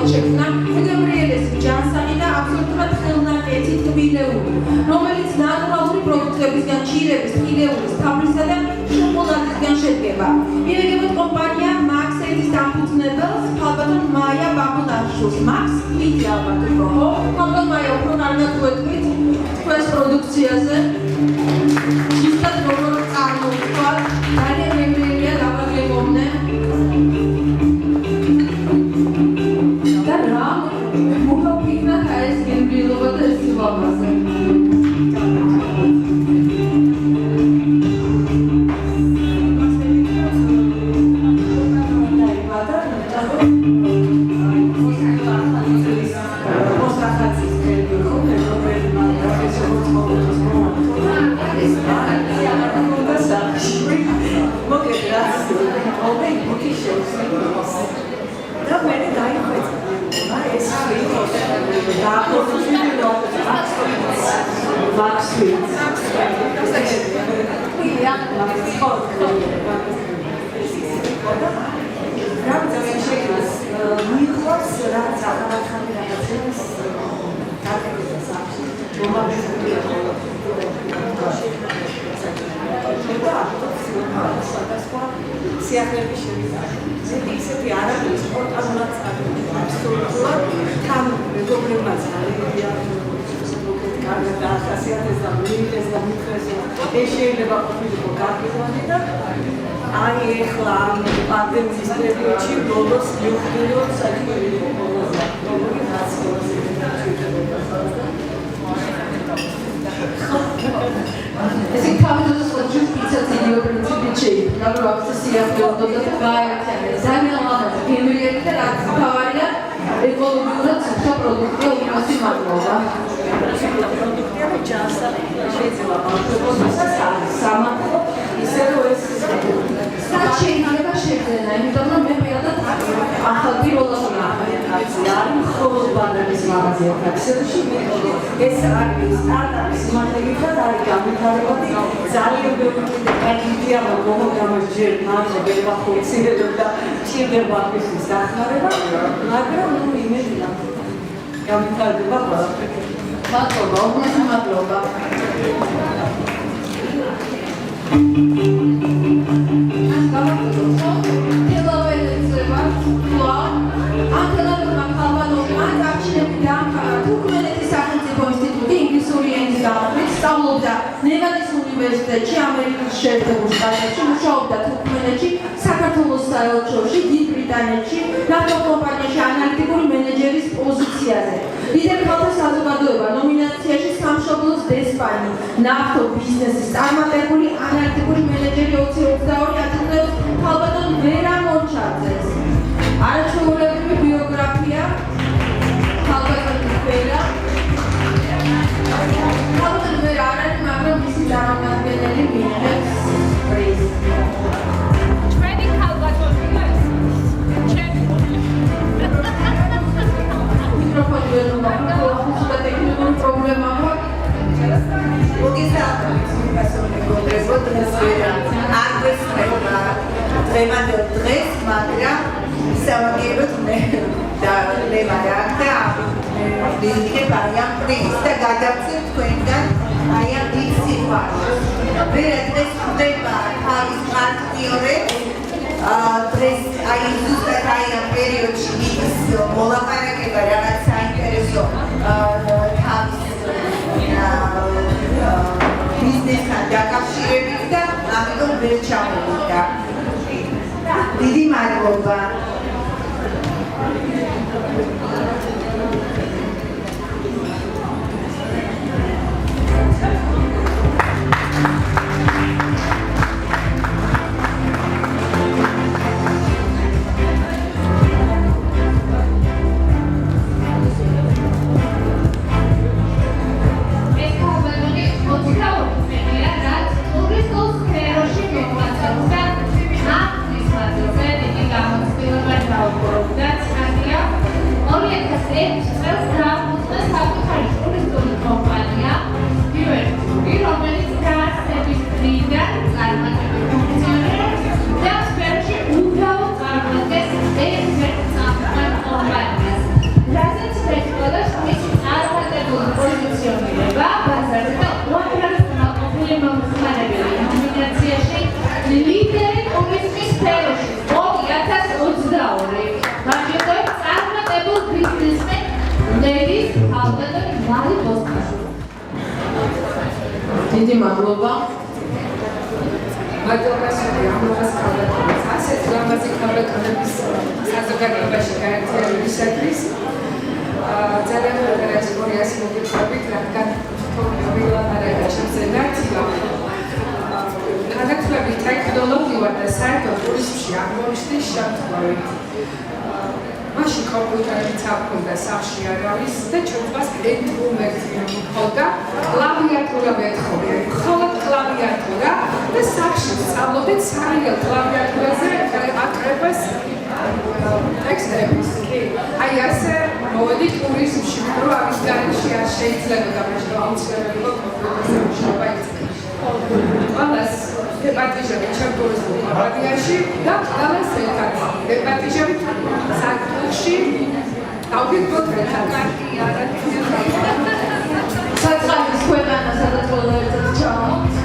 უბრალოდ შექმნა უგემრიელესი ჯანსაღი და აბსოლუტურად ხელნაკეთი ტკბილეული, რომელიც ნატურალური პროდუქტებისგან, ჩირების, ტკბილეულის, თავლისა და შოკოლადისგან შედგება. მივეგებოთ კომპანია Max-ის დამფუძნებელს, ქალბატონ მაია ბაბუნაშვილს. Max ვიდი ალბათ უფრო, ხო? ქალბატონ მაია უფრო კარგად გვეტყვით თქვენს პროდუქციაზე. ჟუსტად როგორ წარმოვიდგინოთ, ძალიან მეგრელია გავაგებობნე. და რა მოგაფიქრათ ეს გემრიელობა და ეს სილამაზე. სიახლეების შემიძლია ისეთი არ არის სპორტაზმაც აბსოლუტურად თან მეგობრებმაც არია კარგად დაახასიათეს და მიიღეს და მithres ეს შეიძლება ყოფილიყო გარკვეული და აი ეხლა პანდემიის პერიოდში ბოლოს მივხვდით საქმე ყველაზე პრობლემი ნაციონალური ესე თავიდანვე სწორედ პიცა ძილიო პრინციპით შეიქმნა, რომ აქ სიახლეებდოდა და გააერთიანეს. ძალიან ლამაზი გემრიელი და რაც თავარია ეკოლოგიურად ცუდა პროდუქტია, უმასი მადლობა. პროდუქტია ჯანსაღი შეიძლება ბავშვებისთვის სამართლო ისე რომ ეს რაც შეიძლება შეძენა, იმიტომ რომ მე პირადად ახალ პირველად ვნახე. არ მხოლოდ ბანანის მაღაზია ფაქციაში ეს არის სტარტაპის სიმართლეა და არის განვითარებადი ძალიან ბევრი კანდიდატია მომგამოს ჯერ მარტო ვერახორციელებ და ჭირდება ამისთვის დახმარება მაგრამ ნუ იმედია განვითარდება ყველაფერი მადლობა, უმეტი მადლობა. სწავლობდა ნევადის უნივერსიტეტში, ამერიკის შეერთებულ შტატებში, მუშაობდა თურქმენეთში, საქართველოს საელჩოში, დიდ ბრიტანეთში, ნავთობის კომპანიაში ანალიტიკური მენეჯერის პოზიციაზე. ლიდერ ქალთა საზოგადოება ნომინაციაში სამშობლოს დესპანი, ნავთო ბიზნესის წარმატებული ანალიტიკური მენეჯერი 2022 აწარმოებს ქალბატონ ვერა მონჩაძეს. არაჩვეულებრივი ბიოგრაფია ქალბატონის ვერა ქალბატონ ვერა არ არის, მაგრამ მისი წარმომადგენელი მიიღებს პრიზს. ჩვენი ქალბატონია მიკროფონი ვერ მოაქვს და ტექნიკური პრობლემა აქვს. მოგესალმებით, მეგობრებო, დღეს არ გვესმება დღევანდელ დღეს, მაგრამ სამაგიეროდ მე და ლევადა და ვიქნებ აი ამ პრიზს და გადავწევ თქვენგან აი ამ დიდ სიყვარულს. ვერა დღეს ხვდება თავის პარტნიორებს, დღეს აი ზუსტად აი ამ პერიოდში ის მოლაპარაკება რაღაც საინტერესო თავის ბიზნესთან დაკავშირებით და ამიტომ ვერ ჩამოვიდა. დიდი მადლობა. Thank you. ქალბატონი მარი ბოსტაშვილი. დიდი მადლობა. მადლობასები ამობას ქალბატონებს ასეთ ლამაზი ქალბატონების საზოგადოებაში გაერთიანებისათვის ძალიან რადიკალურიას მოგიწევით, რადგან მოგილაპარაკა შემზენად განათლების ტექნოლოგიურად და საერთოდ ტურიზმში აღმოჩნდის შემთხვევით. მაშინ კომპიუტერიც აქვს სახლში არ არის და ჩვენს ინსტრუმენტი მქონდა კლავიატურა მეთხოვე, მხოლოდ კლავიატურა და სახლში სწავლობდით სარეალ კლავიატურაზე აკრებას ტექსტებს. აი ასე მოვედი ტურიზმში, რომ ამის გარშე არ შეიძლება მაშინ აუცილებელი იყო კომპიუტერზე მუშაობა იწყვეტ. ყველას დეპარტიჟები ჩემ ტურიზმულ კომპანიაში და ყველას ერთად დეპარტიჟები საქმეში ავგებოთ ერთად. საწყის ქვეყანა სადაც ყველა ერთად ჩავავთ.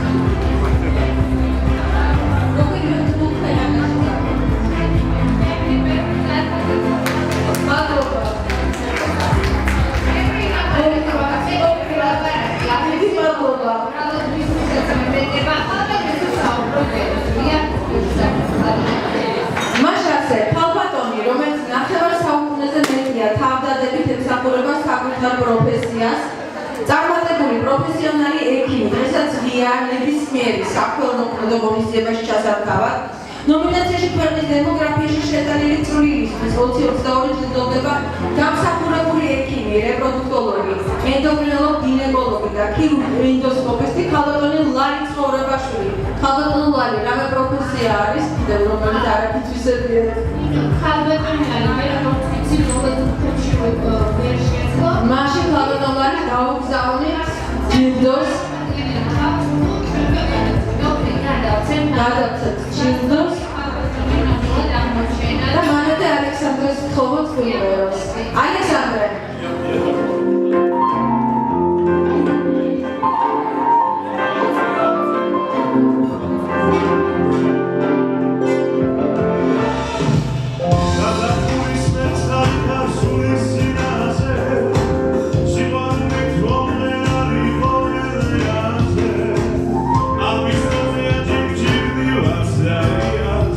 მაშასე ქალბატონი, რომელიც ნახევარ საუკუნეზე მეტია თავდადებით ემსახურება საკუთარ პროფესიას, წარმატებული პროფესიონალი ექიმი, დღესაც ღია ნებისმიერი საქველმოქმედო ღონისძიებაში ჩასართავად, ნომინაციაში ქვეყნის დემოგრაფიაში შეტანილი წვლილისთვის 2022 ჯილდოვდება დამსახურებული ექიმი, რეპროდუქტოლოგი, ენდოკრინოლოგი, გინეკოლოგი და ქირურგი, ენდოსკოპისტი ქალბატონი ლარი ცხოვრებაშვილი. ქალბატონი ლარი, რამე პროფესია არის, კიდევ რომელიც არაფრით ვისებია. ქალბატონი არის, მე როგორც ვიცი, პროდუქტებში ვერ შეძლო. მაშინ ქალბატონი ლარი გაუგზავნით ჯილდოს გადავცეთ ჯილდოს და მანამდე ალექსანდრეს ვთხოვოთ გვიმღეროს. ალექსანდრე I'm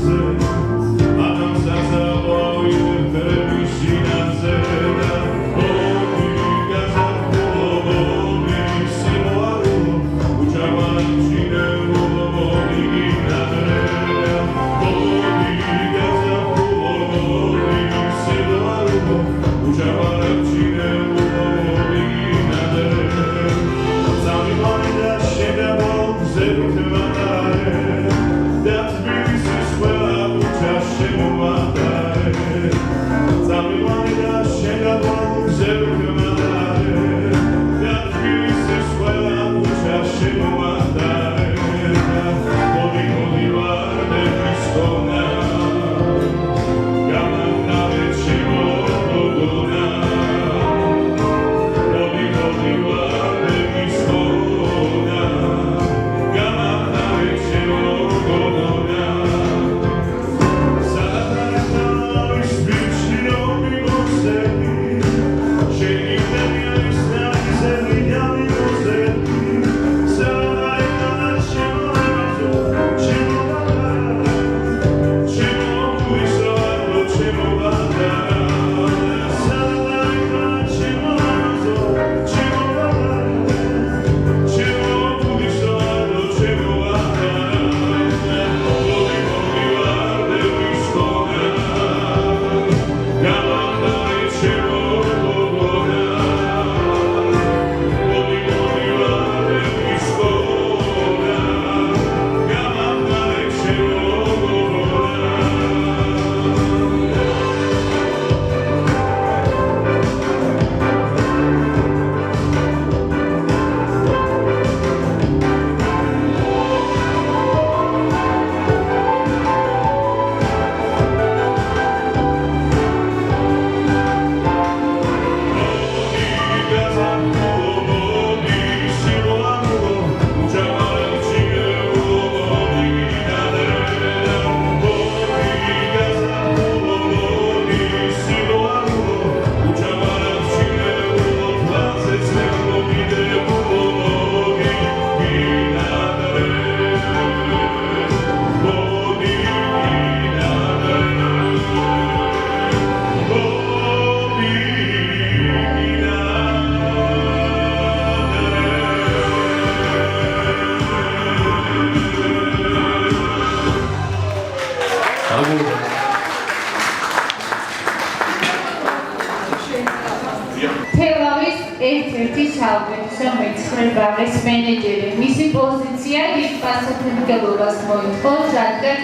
საუკეთესო მეცხრებალის მენეჯერი. მისი პოზიცია დიდ პასუხისმგებლობას მოითხოვს, რადგან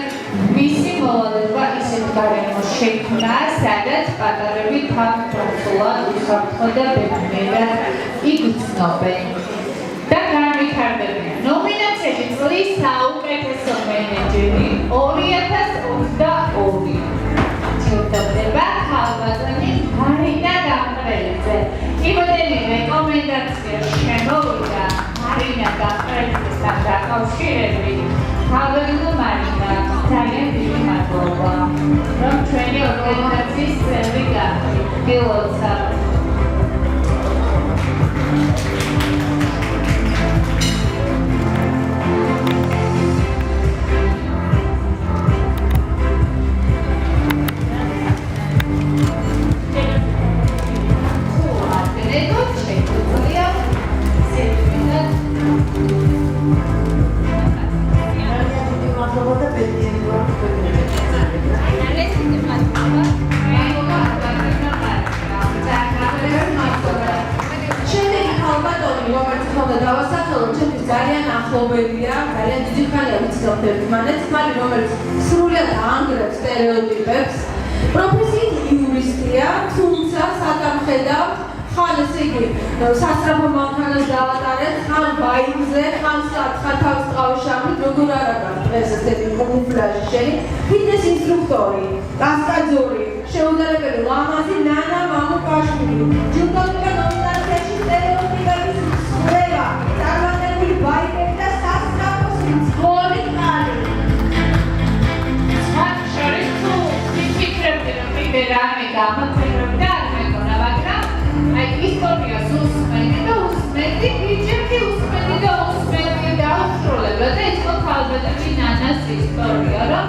მისი მოვალეობა ისეთ გარემოს შექმნა, სადაც პატარები თავბრუსულად უსაფრთხო და ბედნიერად იგრძნობენ და განვითარდებიან. ნომინაციაში წლის საუკეთესო მენეჯერი 2022. ჩაუტარდება ქალბატონი მარინა გამყრელიძე. იმოდენი რეკომენდაცია შემოვიდა მარინა გამყრელიძესთან დაკავშირებით. ქალბატონო მარინა, ძალიან დიდი მადლობა, რომ ჩვენი ორგანიზაციის წევრი გახდით. გილოცავ. ძალიან ახლობელია, ძალიან დიდი ხანია ვიცნობთ ერთმანეთს, მაგრამ რომელიც სრულად ანგრევს სტერეოტიპებს. პროფესიით იურისტია, თუმცა საგამხედავთ, ხან ესე იგი სასწრაფო მანქანას დავატარეთ, ხან ბაინზე, ხან სათხარ თავს ტყავშამით, როგორ არა გაქვს დღეს ესეთი კამუფლაჟი შენი, ფიტნეს ინსტრუქტორი, კასკაძორი, შეუძლებელი ლამაზი ნანა მამუკაშვილი, ჯილდოვდება ნომინაციაში სტერეოტიპების სრულება, წარმატებული ბაიკერი და სასწრაფოს მძღოლი კარი. მათ შორის თუ ვიფიქრებდი, რომ კიდე რამე გამოფრენებდა, არ მეკონა, მაგრამ აი ისტორიას უსმენდი და უსმენდი, იჭერდი უსმენდი და უსმენდი და უსრულებდა და ის ქალბატონი ნანას ისტორია, რომ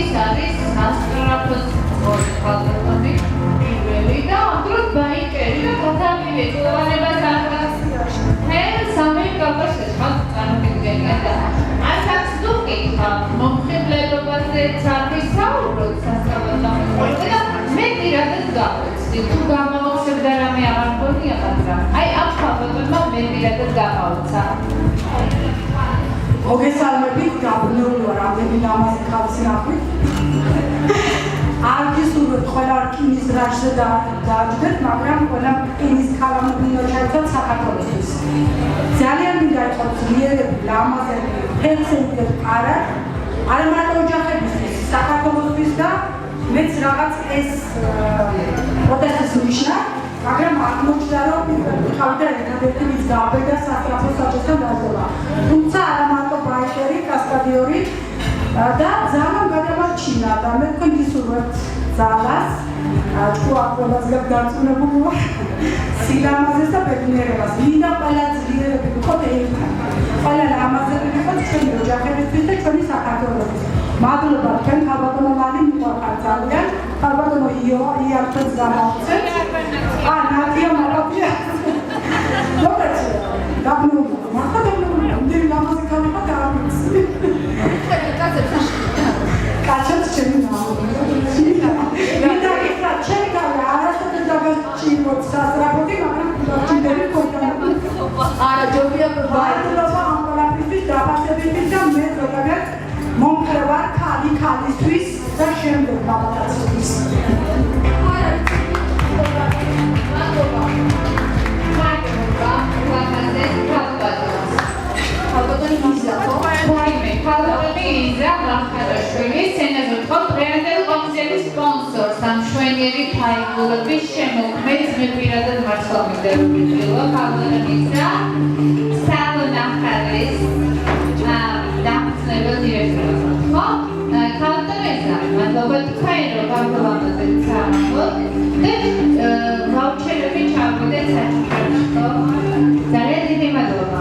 ის არის სასწრაფოს მძღოლი ქალბატონი, პირველი და ამ დროს ბაიკერი და გადავიდე წვანებას აღარ სამერიკაში წარმოგიდგენია და ასაც თუ კითხავ მომხიბლებობაზე წავისაუბროთ სასწავლებლად და მე პირადად გავეცდი თუ გამოვხსენდა რამე აღარ მგონია მაგრამ აი ამ ხალხებმა მე პირადად გამოვცა მოგესალმებით, გაბრუნებულვარ რამდენი ლამაზი ქალის ნახვით. არ გისურვებთ ყველა რკინის რაჟზე დააჯდეთ, მაგრამ ყველა რკინის ქალა ჩაიცოთ საქართველოსთვის. ძალიან მინდა იყოს ძლიერები, ლამაზები, ფერცენდები კარად, არა მარტო ოჯახებისთვის, საქართველოსთვის და მეც რაღაც ეს პროტესტის ნიშნა, მაგრამ აღმოჩნდა, რომ ხალხი ერთადერთი ვინც გააბედა სასწრაფო საჯოსთან დაძაბვა. თუმცა არა მარტო ბაიკერი, კასკადიორი და ძალიან გადამარჩინა და მე თქვენ გისურვებთ ძალას, ჭკუაყრობას გადაწუნებული ვარ, სილამაზეს და ბედნიერებას. მინდა ყველა ძლიერები ვიყოთ ერთად, ყველა ლამაზები ვიყოთ ჩვენი ოჯახებისთვის და ჩვენი საქართველოსთვის. მადლობა თქვენ ქალბატონო მალი მიყვარხარ ძალიან, ქალბატონო იართოს გამოვცეთ. ნადია მალაბია. როგორც გაბრუნებული, მართლა გაბრუნებული, იმდენი ლამაზი ქალი ხარ და არ ვიცი. კაცებს ჩემი მინდა იხარ, ჩემი კაცი არასოდეს დაგაჭიროთ სასწრაფოთი, მაგრამ დაჭირდები ქონდა. არა, ჯობია მადლობა ამ ყველაფრისთვის, დაფასებისთვის და მე ზოგადად მომხრევარ ქალისთვის და შემდეგ მამაკაცისთვის. სპონსორს ამ შვენიერი ფაიგურების შემოქმედს მე პირადად მართლა მინდა რომ ვიტყვილო ქალბატონისა სალონ ახალის დამცნებელ დირექტორს ხო? ქალბატონისა მადლობა თქვენ რომ გამოვამაზე წამოთ და ვაუჩერები ჩავიდეთ საჩუქრებში ხო? ძალიან დიდი მადლობა.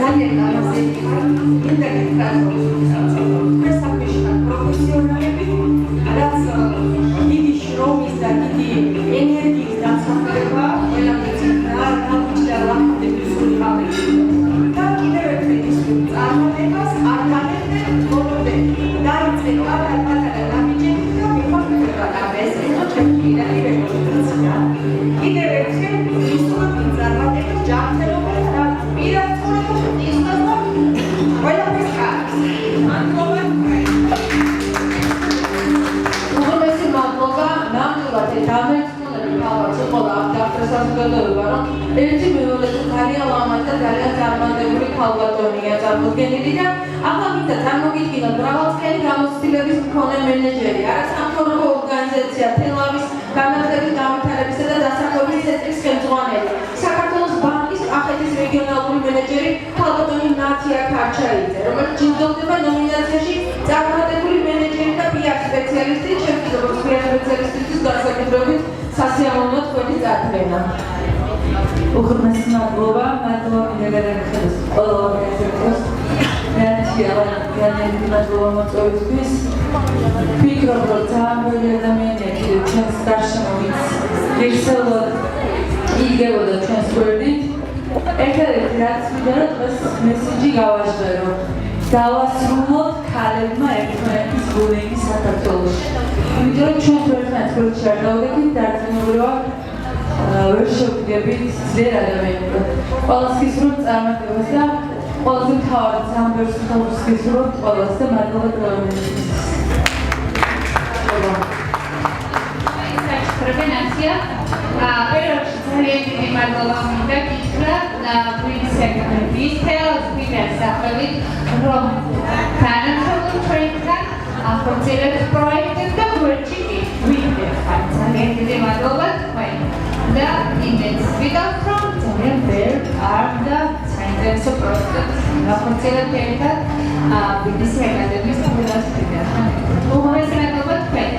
ძალიან ლამაზი ხარ, მინდა გითხრათ, ეს საქმეში ხარ პროფესიონალები, რაც დიდი შრომის და დიდი ენერგიის დასახელება, ყველა მიწითაა, გამიჩნდა ლამაზები სული ხალხი. და კიდევ ერთხელ ის წარმატებას არ განებდეთ ქალბატონია წარმოდგენილი და ახლა მინდა წარმოგიდგინოთ მრავალწლიანი გამოცდილების მქონე მენეჯერი, არასამთავრობო ორგანიზაცია თელავის განათლების განვითარებისა და დასაქმების ცენტრის ხელმძღვანელი, საქართველოს ბანკის კახეთის რეგიონალური მენეჯერი ქალბატონი ნათია ქარჩაიძე, რომელიც ჯილდოვდება ნომინაციაში წარმატებული მენეჯერი და PR სპეციალისტი, ჩემთვის როგორც PR სპეციალისტისთვის განსაკუთრებით სასიამოვნო თქვენი წარდგენა. უღრმესი მადლობა მინდა გადაგიხადოს ყველა ორგანიზატორს ნათია მადლობა მოწვევისთვის. ვფიქრობ, რომ ძალიან ბევრი ადამიანია კიდევ ჩვენს გარშემო, ვინც ღირსეულად იგებოდა ჩვენს გვერდით. ერთადერთი რაც მინდა რომ დღეს მესიჯი გავაჟღერო, დავასრულოთ ქალებმა ერთმანეთის ბულინგი საქართველოში. იმიტომ რომ ჩვენ ერთმანეთს გვერდში არ დავდექით, დარწმუნებული ვარ ვერ შევდგებით ძლიერ ადამიანებად. ყველას გისურვებთ წარმატებას და ყველაზე მთავარად ძალიან ბევრს გისურვებთ ყველას და მადლობა დღევანდელისთვის. Nátsia. Pero ძალიან დიდი მადლობა მინდა გითხრა ვისთელს ვინასახელით რომ თანამშრომლობ ჩვენთან ახორციელებთ პროექტებს და გვერდში ვიდეოხართ. ძალიან დიდი მადლობა თქვენ და იმედს ვიღავთ რომ ძალიან ბევრ არ და საინტერესო პროექტებს ახორციელებთ ერთად ვიდის ეკადემიის ფუნდამენტებიდან. უმაღლესი მადლობა თქვენ.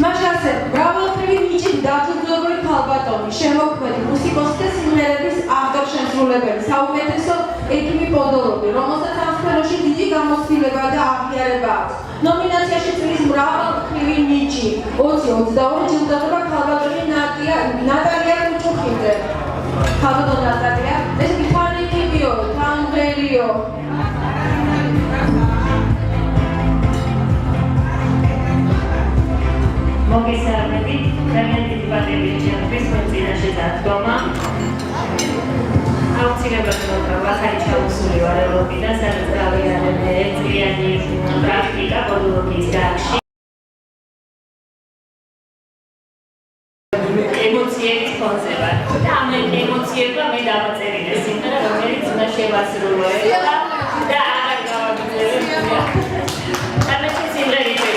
მაშასე, მრავალმხრივი ნიჭით დაჯილდოვებული ქალბატონი, შემოქმედი, მუსიკოსი და სიმღერების ავტორ-შემსრულებელი, საუკეთესო ექიმი პოდოლოგი, რომელსაც ამ სფეროში დიდი გამოცდილება და აღიარება აქვს. ნომინაციაში წლის მრავალმხრივი ნიჭი, 20-22 ჯილდოვდება ქალბატონი ნატალია კუჩუხიძე. ქალბატონი ნატალია, ეს მიქანიკიო, თანმღერიო. მოგესალმებით, ძალიან დიდი პატივია ჩემთვის მოწინაშე დადგომა. აუცილებლად მოგავა ახალი ჩამოსული ვარ ევროპიდან, სადაც გავიარებ ერთწლიანი პრაქტიკა პოდოლოგიის დარგში. ემოციების ფონზე ვარ და ამ ემოციებმა მე დავაწერილე სიმღერა, რომელიც უნდა შევასრულო და აღარ გავაგრძელებ. ამაში სიმღერით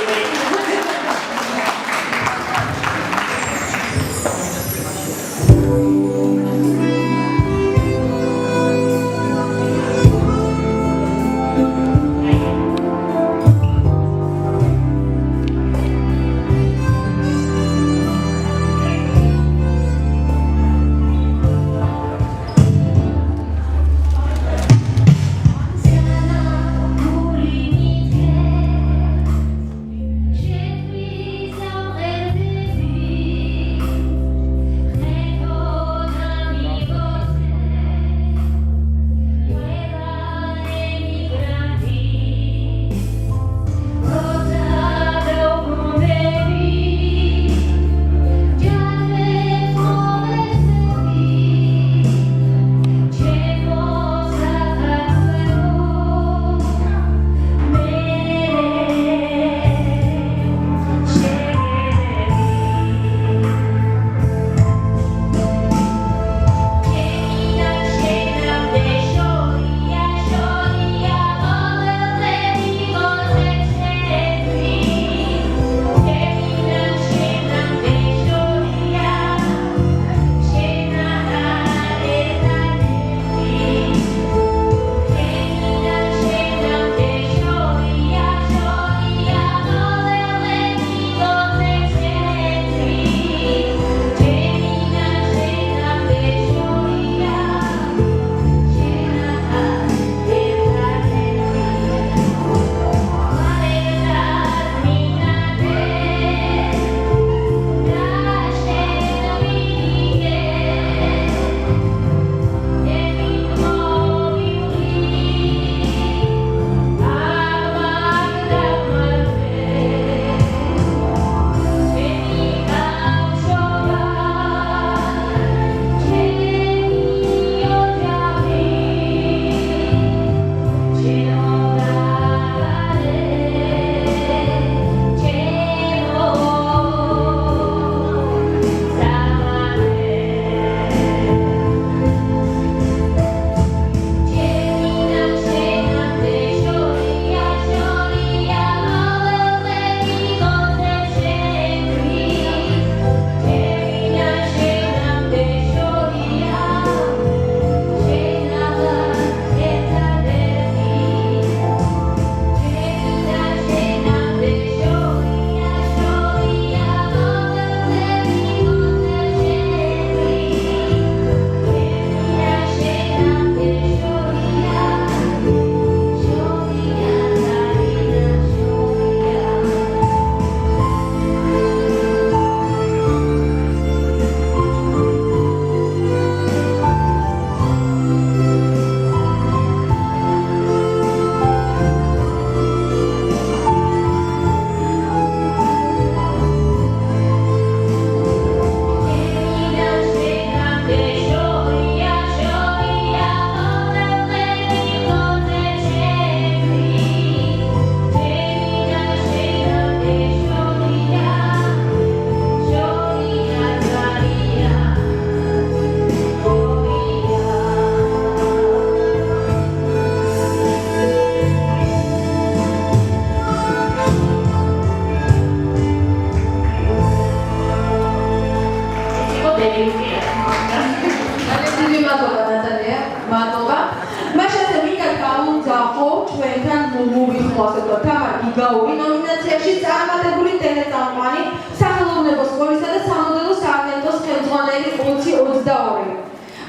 ახალგაზრდა თამარ გიგაური ნომინაციაში წარმატებული ტელეწამყვანი, სახელოვნებო სკოლისა და სამოდელო სააგენტოს ხელმძღვანელი 2022.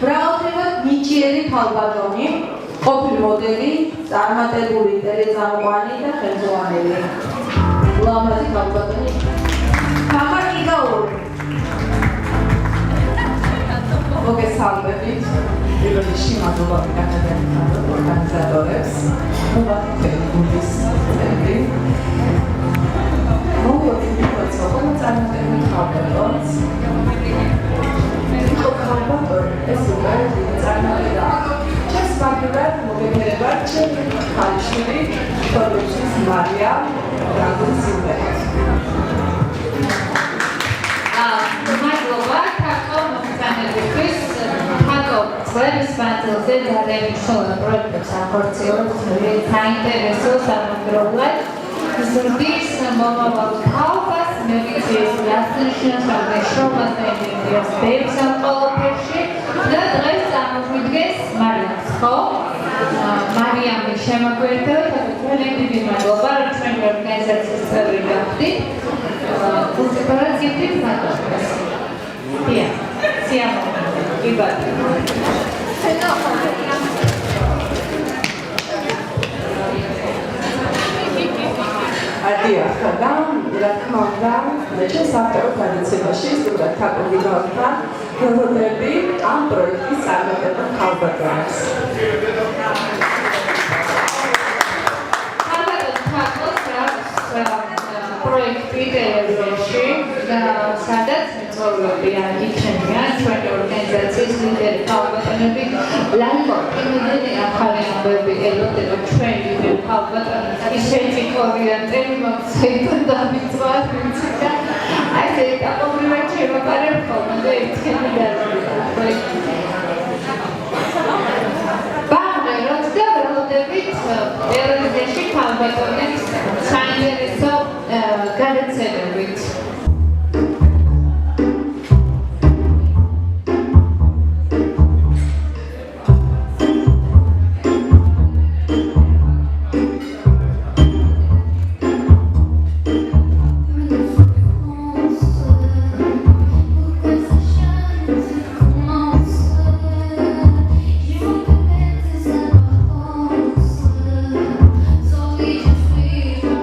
მრავალწლოვანი ნიჭიერი ქალბატონი, ყოფილი მოდელი, წარმატებული ტელეწამყვანი და ხელმძღვანელი. ლამაზი ქალბატონი თამარ გიგაური. მოგესალმებით. პირველში მადლობა განაგებთ ორგანიზატორებს. მოვახდინეთ ცენტრი. მოვახდინეთ ყველა წარმატებული ქალბატონს. ქალბატონი ეს უკვე წარმატება. ჩემს მაგალითად მოგეკერებათ ჩემი ქალიშვილი თორეშის მარია გაგუცილეთ. მადლობა თაკო მოხსენებისთვის. თაკო წლების მანძილზე ძალიან მნიშვნელოვან პროექტებს ახორციელებს საინტერესო სამაგროულად ზრდის მომავალ ქალბატონს მედიცინას დასნიშნავს აღნიშნულებას და ენერგიას ბევრს ამ ყველაფერში და დღეს წარმოგვიდგეს მარიამს, ხო? მარიამი შემოგვერთებთ, ძალიან დიდი მადლობა, რომ ჩვენი ორგანიზაციის წევრი გახდით. Кооперативный продукт. Адия, когда ракманда, начал сапер организации, чтобы так увидела, говорили о проекте «Сагата Халбатранс». პროექტი ტელევიზიაში და სადაც მეწვეულებიან იქნებიან ჩვენი ორგანიზაციის ლიდერი ქალბატონები ლალიკო იმედია ახალი ამბები ელოდება ჩვენ ლიდერი ქალბატონები ისეთი ორიენტები მოხდება და მიწვარ და აი ეს ეტაპობრივად შევაპარებ ხოლმე და ერთიანი პროექტი ბაღე როცა ველოდებით ტელევიზიაში ქალბატონებს საინტერესო გადაცემებით. So we just feel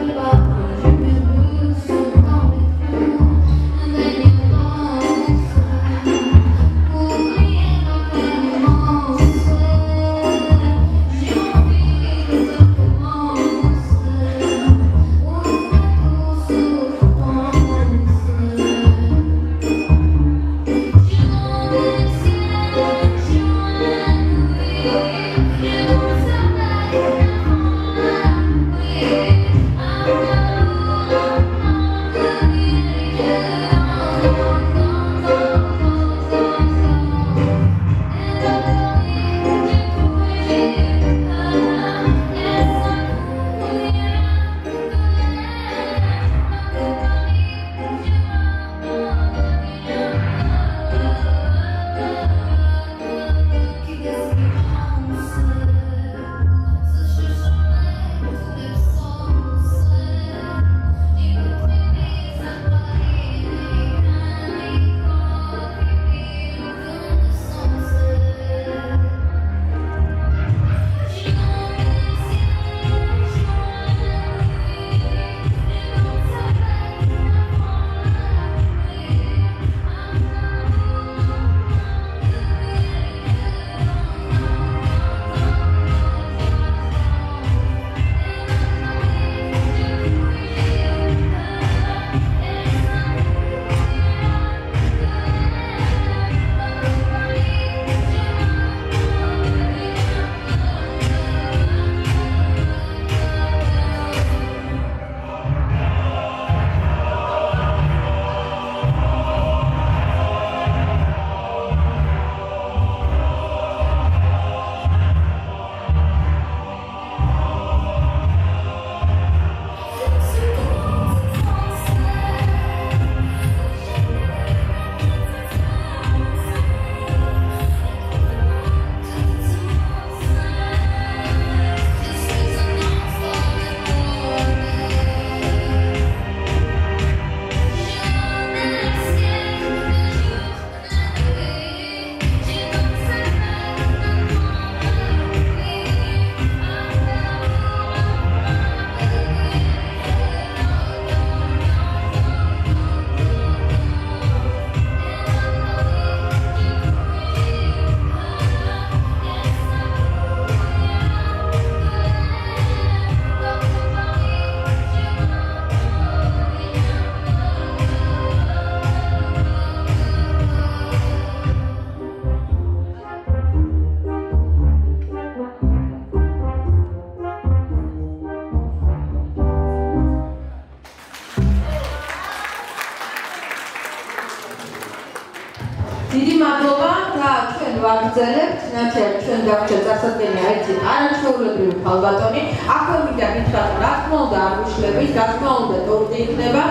მადლობა და ჩვენ ვაგრძელებთ, ნათია ჩვენ დაგვჭირდა წარსადგენი ერთი არაჩვეულებრივი ქალბატონი. აქვე მინდა გითხრათ, რა თქმა უნდა არ ვიშლებით, რა თქმა უნდა ტორტი იქნება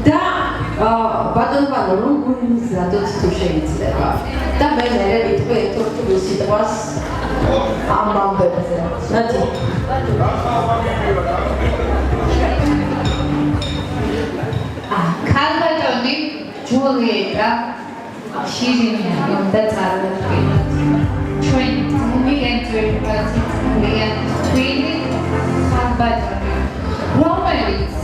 და ბატონო რომ გულმიზადოთ თუ შეიძლება. და მე ვიტყვი თურქულ სიტყვას ამ ამბებზე. ნათია ქალბატონი ჯულიეტა შირინია უნდა წარმოვიდგინოთ. ჩვენ ძალიან ძვირფასია ვინი ქალბატონი, რომელიც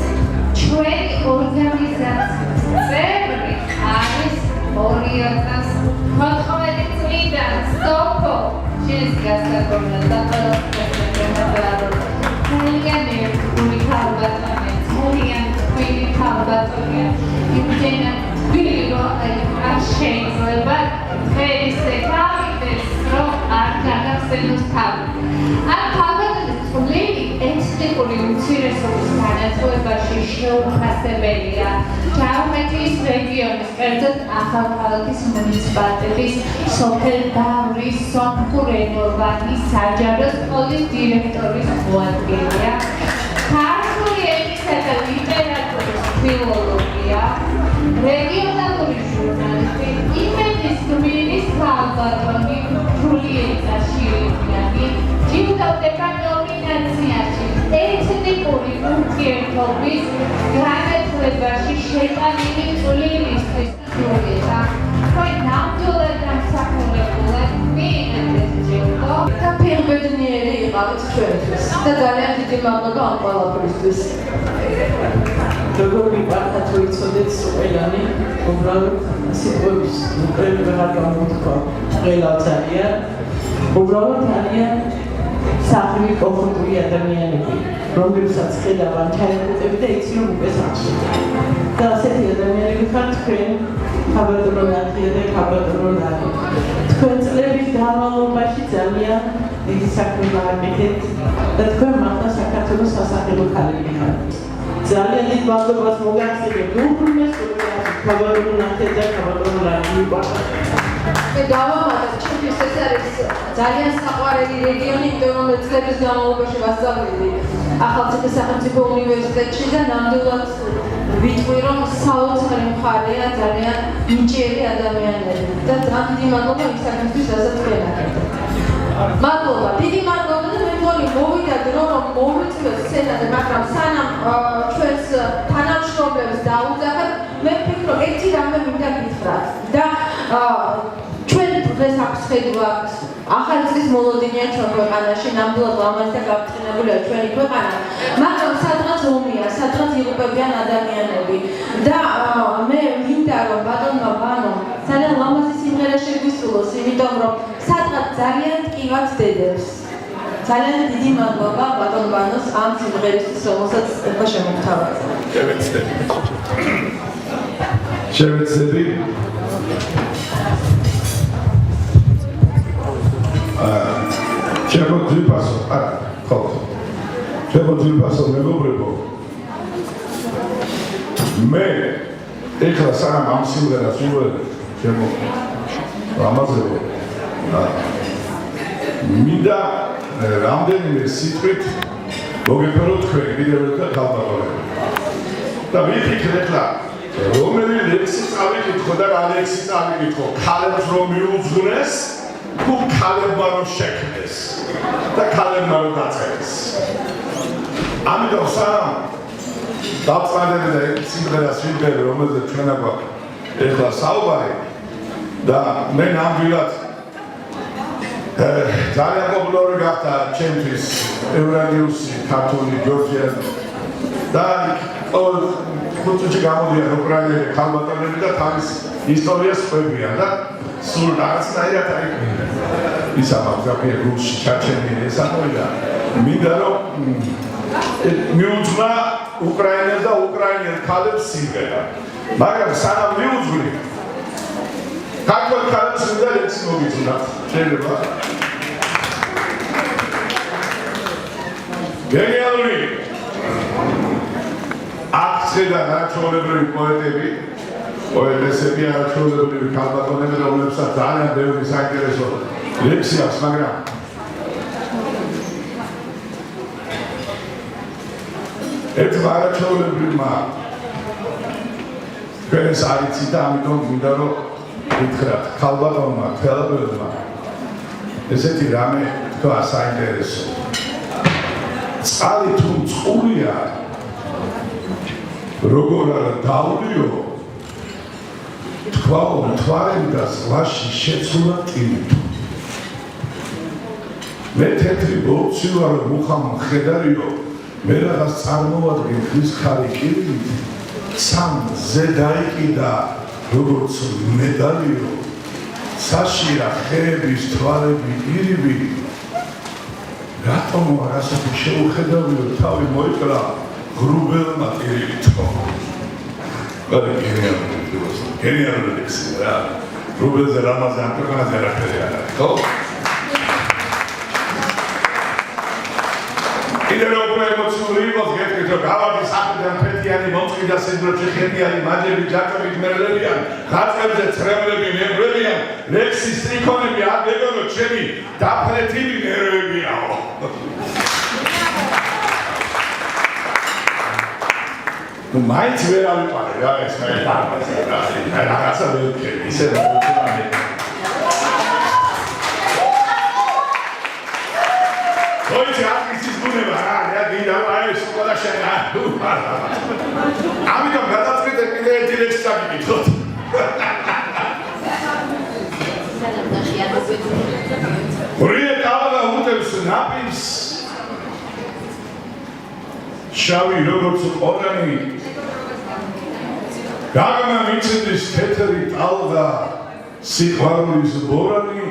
ჩვენი ორგანიზაციის წევრი არის 2014 წლიდან სტოპო შენს გასაგონდა და ძალიან ერთგული ქალბატონი, ძალიან თბილი ქალბატონია. იმდენად თბილი რომ არ შეიძლება დღეს ეკავიდეს რომ არ გადახსენოს თავი. ამ ქალბატონის წვლილი ეთნიკური უმცირესობის განაწყვეტაში შეუხასებელია. ჯავხეთის რეგიონის, კერძოდ ახალქალაქის მუნიციპალიტეტის სოფელ დავრის სომხურენოვანი საჯარო სკოლის დირექტორის მოადგილეა. ქართული ენისა და ლიტერატურის ფილოლოგია, რეგიონალური ჟურნალისტი, იმედის გმირის ქალბატონი ჯულიეტა შირინიანი ჯილდოვდება ნომინაციაში ეთნიკური ურთიერთობის განათლებაში შეტანილი წვლილისთვის. ჯულიეტა თქვენ ნამდვილად დამსახურებულად მიიღეთ ეს ჯილდო და ფერბედნიერი იყავით ჩვენთვის და ძალიან დიდი მადლობა ამ ყველაფრისთვის. როგორ მიყარდათ თუ იცოდეთ ყველანი, უბრალოდ სიტყვების უკრები ვეღარ გამოთქვა. ყველა ძალიან უბრალოდ ძალიან საფრთხე კომფორტული ადამიანები, რომლებსაც ხედავენ ჩაეკუთები და იცი რომ უკვე სახში. და ასეთი ადამიანები ხართ თქვენ, ქალბატონო ნათია და ქალბატონო ნათი. თქვენ წლების განმავლობაში ძალიან დიდი საქმე გააკეთეთ და თქვენ მართლა საქართველოს სასახელო ქალები ხართ. ძალიან დიდ მადლობას მოგახსენებთ უბრუნეს ქალბატონო ნათია და ქალბატონო ნათი. მე დავამატებ, ჩემთვის ეს არის ძალიან საყვარელი რეგიონი, იმიტომ რომ წლების განმავლობაში ვასწავლედი ახალციხის სახელმწიფო უნივერსიტეტში და ნამდვილად ვიტყვი, რომ საოცარი მხარეა ძალიან ნიჭიერი ადამიანები და ძალიან დიდი მადლობა იმ საქმისთვის, რასაც თქვენ აკეთებთ. მადლობა, დიდი მადლობა და მე მგონი მოვიდა დრო რომ მოვიწვიოთ სცენაზე, მაგრამ სანამ ჩვენს თანამშრომლებს დაუძახებ, მე ვფიქრობ, ერთი რამე მინდა გითხრათ და ჩვენ დღეს აქვს ხედვა ახალი წლის მოლოდინია ჩვენ ქვეყანაში, ნამდვილად ლამაზი და გაფრთხილებულია ჩვენი ქვეყანა, მაგრამ სადღაც ომია, სადღაც იღუპებიან ადამიანები და მე მინდა რომ ბატონმა ბანომ ძალიან ლამაზი სიმღერა შეგვისრულოს, იმიტომ რომ სადღაც ძალიან ტკივად დედებს. ძალიან დიდი მადლობა ბატონ ბანოს ამ სიმღერისთვის, რომელსაც ეხლა შემოგთავაზა. შევეცდები. შემოგვიფასო, ხო. შემოგვიფასო მეგობრებო. მე ეხლა სანამ ამ სიმღერას ვიმღერებ, ამაზეო. მინდა რამდენიმე სიტყვით მოგეფერო თქვენ კიდევ ერთხელ ქალბატონები. და ვიფიქრე ეხლა რომელი ლექსი წავიკითხო და რა ლექსი წავიკითხო, ქალებს რომ მიუძღვნეს თუ ქალებმა რომ შექმნეს და ქალებმა რომ დაწერეს. ამიტომ სანამ დავწმადები და ეს სიმღერას ვიმღერებ, რომელზეც ჩვენ აგვაქვს ეხლა საუბარი და მე ნამდვილად ძალიან პოპულარული გახდა ჩემთვის ევრანიუსი, ქართული ჯორჯიანი და ხუთი გამოდიან უკრაინელი ქალბატონები და თავის ისტორიას ხვევიან და სულ რაღაცნაირად აი ისამაც გაფია გულში ჩაჩენილი ეს ამოიდა. მინდა რომ მიუძღვნა უკრაინელს და უკრაინელ ქალებს სიმღერა. მაგრამ სანამ მიუძღვნი ქართულ ქალებს მინდა ლექსი მოგიძვნათ. შეიძლება? გენიალური აქცია და არაჩვეულებრივი პოეტები პოეტესები არაჩვეულებრივი ქალბატონები, რომლებსაც ძალიან ბევრი საინტერესო ლექსი აქვს, მაგრამ ერთმა არაჩვეულებრივმა ჩვენს არიცით და ამიტომ მინდა რომ გითხრათ ქალბატონმა, თელაბელმა ესეთი რამე თქვა საინტერესო. წყალი თუ წყურია, როგორ არ დაულიო, თქვაო მთვარემ და ზღვაში შეცურა ტირითო. მე თეთრი ბორცვი ვარ მუხა მხედარიო, მე რაღაც წარმოვადგენ ხის ხარი კირით, სამ ზედაიკიდა როგორც მედალიო, საშირა ხეების თვალები ირიბი, რატომ არ ასეთი შეუხედავიო, თავი მოიკრა ღრუბელმა ტირითო. გენიალური ლექსი რა, ღრუბელზე რამაზე ამ ქვეყანაზე არაფერი არ არის, ხო? კიდევ რომ უფრო ემოციური იყოს, გეტყვით რომ გავარდი საყრდენ ფეთიანი მომწყიდა სიძროჩი ხეთიანი მაჯები ჯაჭვებით მერლებიან, ხაწებზე ცრემლები მერლებიან, ლექსის ტრიქონები არ დეგონო ჩემი დაფრეთილი ნერვებიაო. მაინც ვერ ავიყვარე რა ეს მე დარბაზი რა, რაღაცა ვერ ვქები, ისე რა ვქონამდე. ოიცი აკისის ბუნება რა, გინდა აი სკოლა შენა. ამიტომ გადაწყვიტე კიდე ერთი ლექსი წაგიკითხოთ. ვრიე კალა უტევს ნაპირს, შავი როგორც ყორანი, გაგმა მიწდის თეთრი ტალღა, სიყვარულის ბორანი,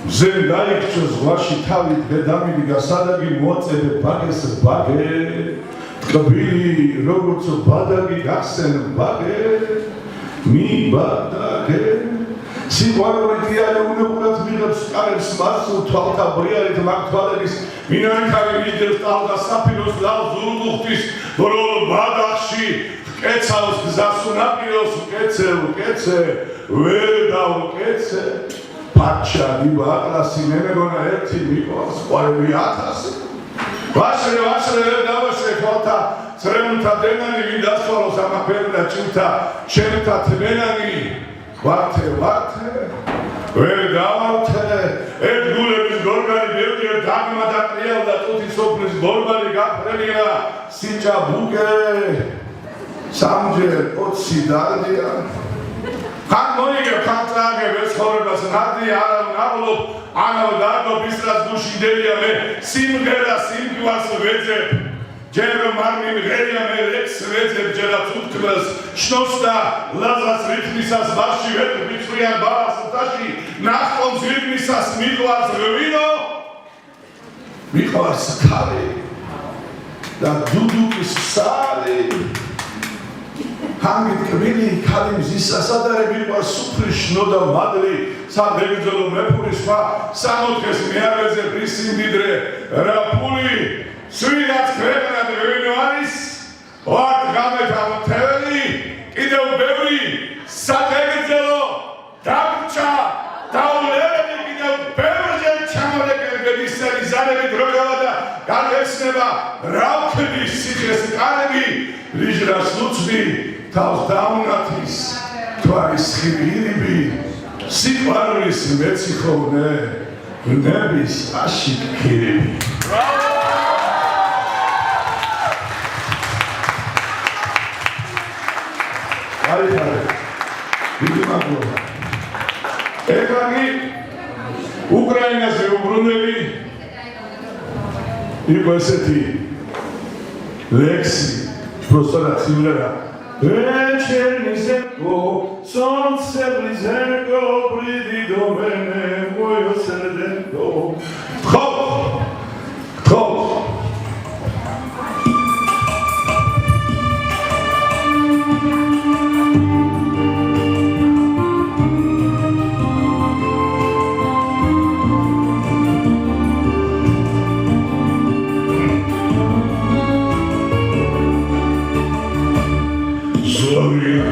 მზე დაიქჩო ზღვაში თავი დედამილი გასადაგი მოაწედე ბაგეს ბაგე, ტკბილი როგორც ბადაგი გახსენ ბაგე, მიბადაგე, სიყვარული დიალე უნებურად მიღებს კარებს მასულ თვალთა ბრიალით მაგ თვალების მინარიქარი მისდევს ტალღა საფინოს ლავს ურუღთის ბროლ ბადახში კეცავს გზას უნაპიროს კეცე ვერ დავკეცე პარჩა დიბაყლასი მე მეგონა ერთი მიყვარს ყვარები 1000 ვაშრე დავაშრე თვალთა ცრემლთა დენანი ვინ დასწვალოს ამაფერდა ჭუთა ჩემთა თმენანი ვართე ვერ დავართე ერთ გულების გორგანი ბევრჯერ დაგმა და ტრიალდა წუთი სოფლის ბორბალი გაფრენია სიჭა ბუკე სამჯერ 20 დარდია ხან მოიგებ ხან წააგებ ეს ცხოვრებას ნადია არავ ანავ დარდო ბისტრას გუში დელია მე სიმღერა სიმგვას ვეძებ ჯერ მარნი მღერია მე ლექს ვეძებ ჯერაც უთქმელს შნოსდა ლაზას რითმისას მარში ვერ ბიცრიან ბალას თაში ნახტომს რითმისას მიყვარს ღვინო მიყვარს ქარი და დუდუკის სალი ჰანგით კბილი ქალი მზის სასადარე მიყვარს სუფრის შნო და მადლი საბეგრძელო მეფური სხვა სამოთხეს მეარვეზე პრისინდიდრე რა ფული სვინაც ქვეყნად ღვინო არის ვართ გამეთა მთელი კიდევ ბევრი საბეგრძელო დაგჭა დაულევები კიდევ ბევრჯერ ჩამორეკერგების ზარებით როგავა და გაგეცნება რა ვქნის სიხეს კარები რიჟრას ლუცვი თავს დაუნათის თვარის ხიბირიბი სიყვარულის მეციხოვნე ნების აშიკ ქირიბი დიდი მადლობა ეხლა უკრაინაზე უბრუნები იყო ესეთი ლექსი просто სიმღერა вечерний зеркало солнце близко приди до меня мое серденько хоп Sorry.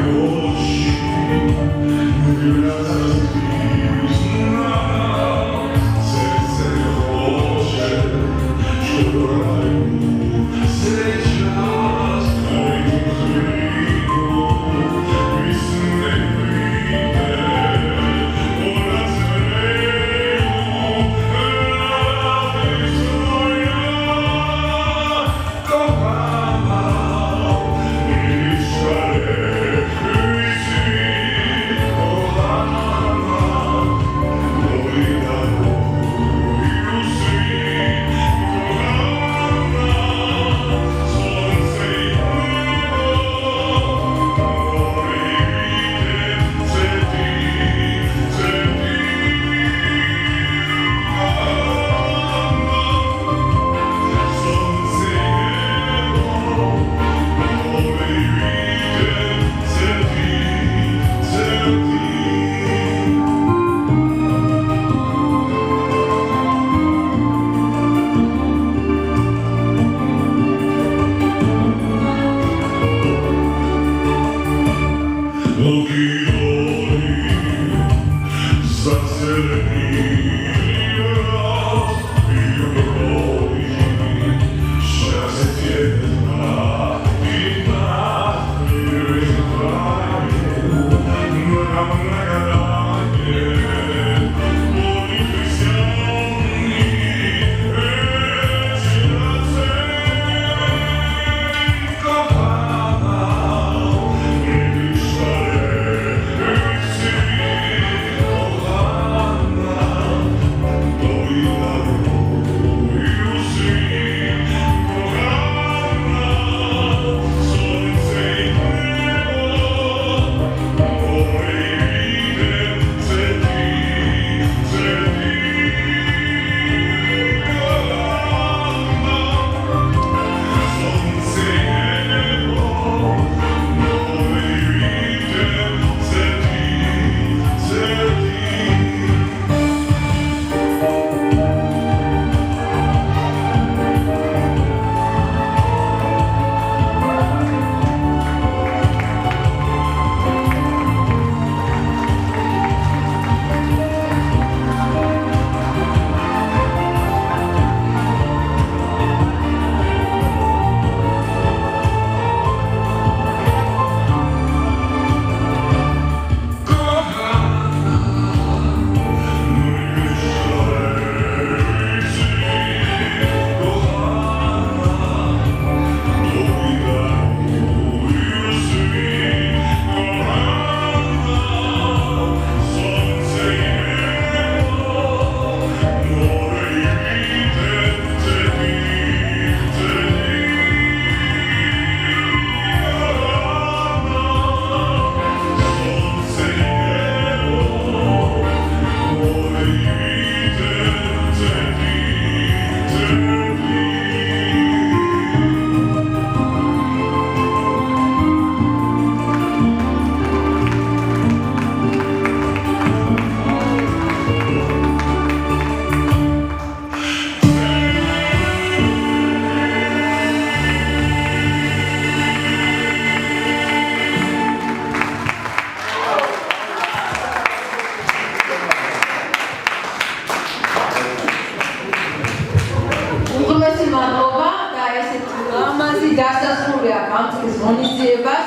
ესეთი ლამაზი დასასრული აქვს ამ წლის ღონისძიებას.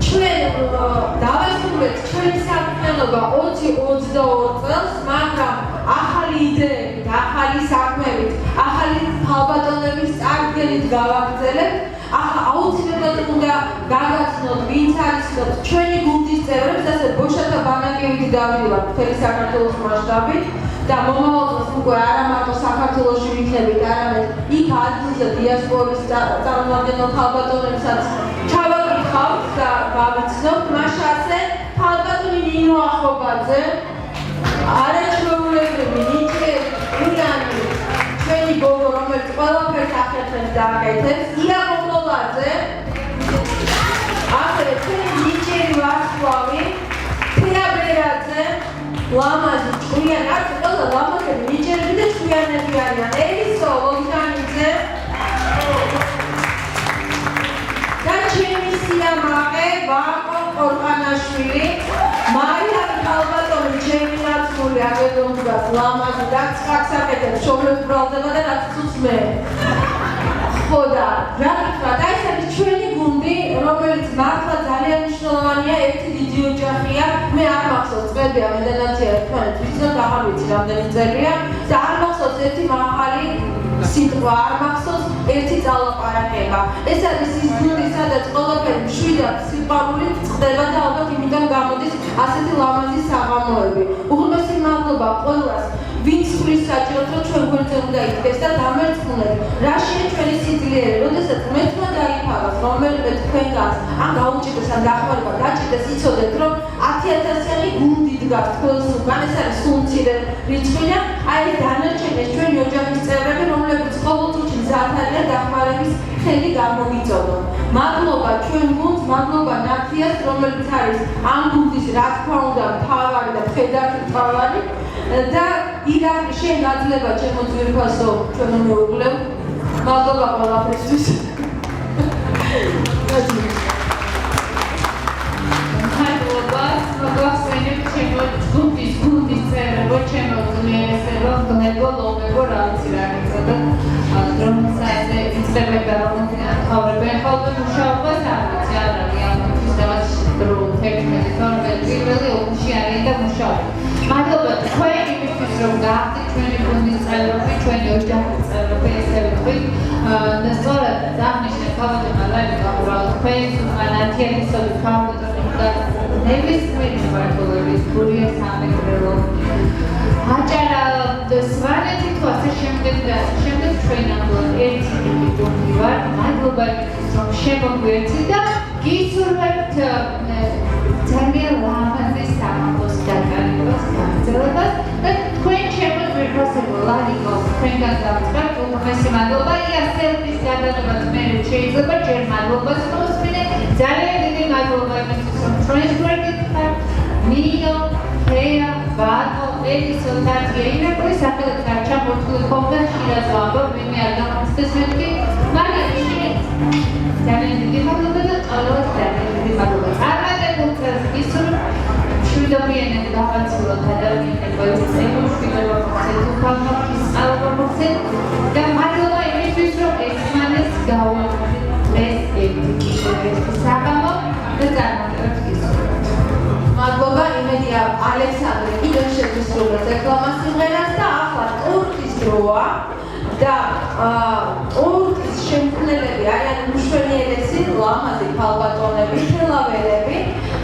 ჩვენ დავასრულეთ ჩვენი საქმიანობა 20-22 წელს, მაგრამ ახალი იდეებით, ახალი საქმეებით, ახალი ხალბატონების წარდგენით გავაგრძელებთ. ახლა აუცილებლად უნდა გაგაცნოთ, ვინც არიცნოთ ჩვენი გუნდის წევრებს, ასე ბოშათა ბანაკივით დავდივართ მთელი საქართველოს მასშტაბით და მომავალ წელს უკვე არა მარტო საქართველოში ვიქნებით, არამედ იქ ადგილზე დიასპორის წარმომადგენელ ხალბატონებსაც ჩავაკითხავთ და გავიცნობთ. მაშასე ხალბატონი ნინო ახობაძე, არაჩვეულებრივი ნიჭიერი ულანი ჩვენი გოგო, რომელიც ყველაფერს ახერხებს და აკეთებს, ია მომლოლაძე, ასევე ჩვენი ნიჭიერი ვარსკვლავი, თეა ბერაძე, ლამაზი, ჭკვიანი, არც ყველა ლამაზები ნიჭიერები და ჭკვიანები არიან, ელისო ლოგდანიძე და ჩემი სიამაყე ვაკო ყორყანაშვილი, მარიამ ხალბატონი ჩემი ნაცმული აგედონგას ლამაზი და ცხაკს აკეთებს, შოვლებს ბრალდება და რაც თუს მე. ხო და რა გითხრათ, აი ეს არის ჩვენი გუნდი, რომელიც მართლა ძალიან მნიშვნელოვანია, ერთი დიდი ოჯახია. მე არ მახსოვს წლებია მე და ნაცია ერთმანეთს ვიცნობ, აღარ ვიცი რამდენი წელია და არ მახსოვს ერთი მაღალი სიტყვა, არ მახსოვს ერთი ძალაპარაკება. ეს არის ის გუნდი, სადაც ყველაფერი მშვიდად სიყვარულით წყდება და ალბათ იმიდან გამოდის ასეთი ლამაზი საღამოები. უღრმესი მადლობა ყველას, ვინც ხრის საჭიროდ, რომ ჩვენ გვერდზე უნდა იდგეს და დამერწმუნეთ, რაშია ჩვენი სიძლიერე, როდესაც მეთქმა დაიფაროს, რომელიმე თქვენგანს ან გაუჭირდეს, ან დახმარება გაჭირდეს, იცოდეთ, რომ 10,000-იანი გუნდი დგას თქვენს უკან, ეს არის სულ მცირე რიცხვი და აი დანარჩენი ჩვენი ოჯახის წევრები, რომლებიც ყოველთვის მზად არიან დახმარების ხელი გამოგიწოდონ. მადლობა ჩვენ გუნდს, მადლობა ნათიას, რომელიც არის ამ გუნდის რა თქმა უნდა მთავარი და მხედართი მთავარი და ირაკლი შენ გაძლება ჩემო ძვირფასო ჩვენ მეუღლევ. მადლობა ყველაფრისთვის. მადლობა, მოგახსენებ ჩემო გუნდის წევრებო, ჩემო ძლიერესებო, გნებო, ლომებო, რა ვიცი რა გიწოდოთ. რომელსაც იწლებოდა რომ თავრებენ ხოლმე მუშაობას არ ვიცი არ არის ამისთვის რაღაც დრო თექნიკა თორმეტ პირველი ოქში არის და მუშაობა. მადლობა თქვენ იმისთვის რომ გახდით ჩვენი გუნდის წევრები, ჩვენი ოჯახის წევრები, ესე ვთქვით. და სწორად აღნიშნეთ ხალბატონმა ლაივა უბრალოდ თქვენს ანათიასობის ხალბატონი და ნებისმიერი მმართველობის გურია სამეგრელო აჭარა სვანეთი თუ ასე შემდეგ და შემდეგ ჩვენ ამბობთ ერთი გუნდი ვარ. მადლობა იმისთვის რომ შემოგვიერთდით და გისურვებთ ძალიან ლამაზი სამყაროს დაკარებას, გაგრძელებას და თქვენ ჩემო ძვირფასებო ლარიკო თქვენგან დავწყებთ უმეტესი მადლობა. იასელფის გადაღებაც მე შეიძლება ჯერ მადლობას მოსმინე, ძალიან დიდი მადლობა იმისთვის რომ ჩვენს გვერდით ხართ. ნინო, თეა, ვაკო, ელისო, ნათია, ირაკლი სახელებს არ ჩამოთვლი ხოლმე ხილაზე ამბობ, მე არ გამახსდეს მეთქი, მაგრამ ძალიან დიდი მადლობა და ყველას ძალიან დიდი მადლობა. წარმატებულ წელს გისურვებთ, მშვიდობიანად გავაცილოთ ადამიანებო, ემშვიდობა მოხდეთ, უკავმა სწავლობა მოხდეთ და მადლობა იმისთვის, რომ ერთმანეთს გავუყურეთ დღეს ერთი საღამო და წარმატებებს გისურვებთ. მადლობა, იმედია ალექსანდრე კიდევ შეგვისრულებს რეკლამას სიმღერას და ახლა ტურკის დროა და ტურკის შემქმნელები არიან მშვენიერესი ლამაზი ხალბატონები, თელაველები,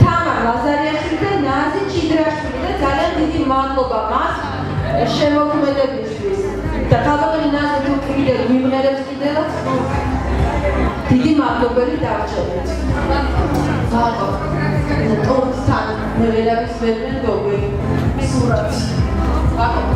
თამარ ლაზარიაშვილი და ნაზი ჩიდრაშვილი და ძალიან დიდი მადლობა მას შემოქმედებისთვის. და ხალბატონი ნაზი თუ კიდევ მიმღერებს კიდევაც დიდი მადლობელი დარჩებით. მადლობა. ტურკსთან მე ვერავის ვერ მენდობი სურათი. მადლობა.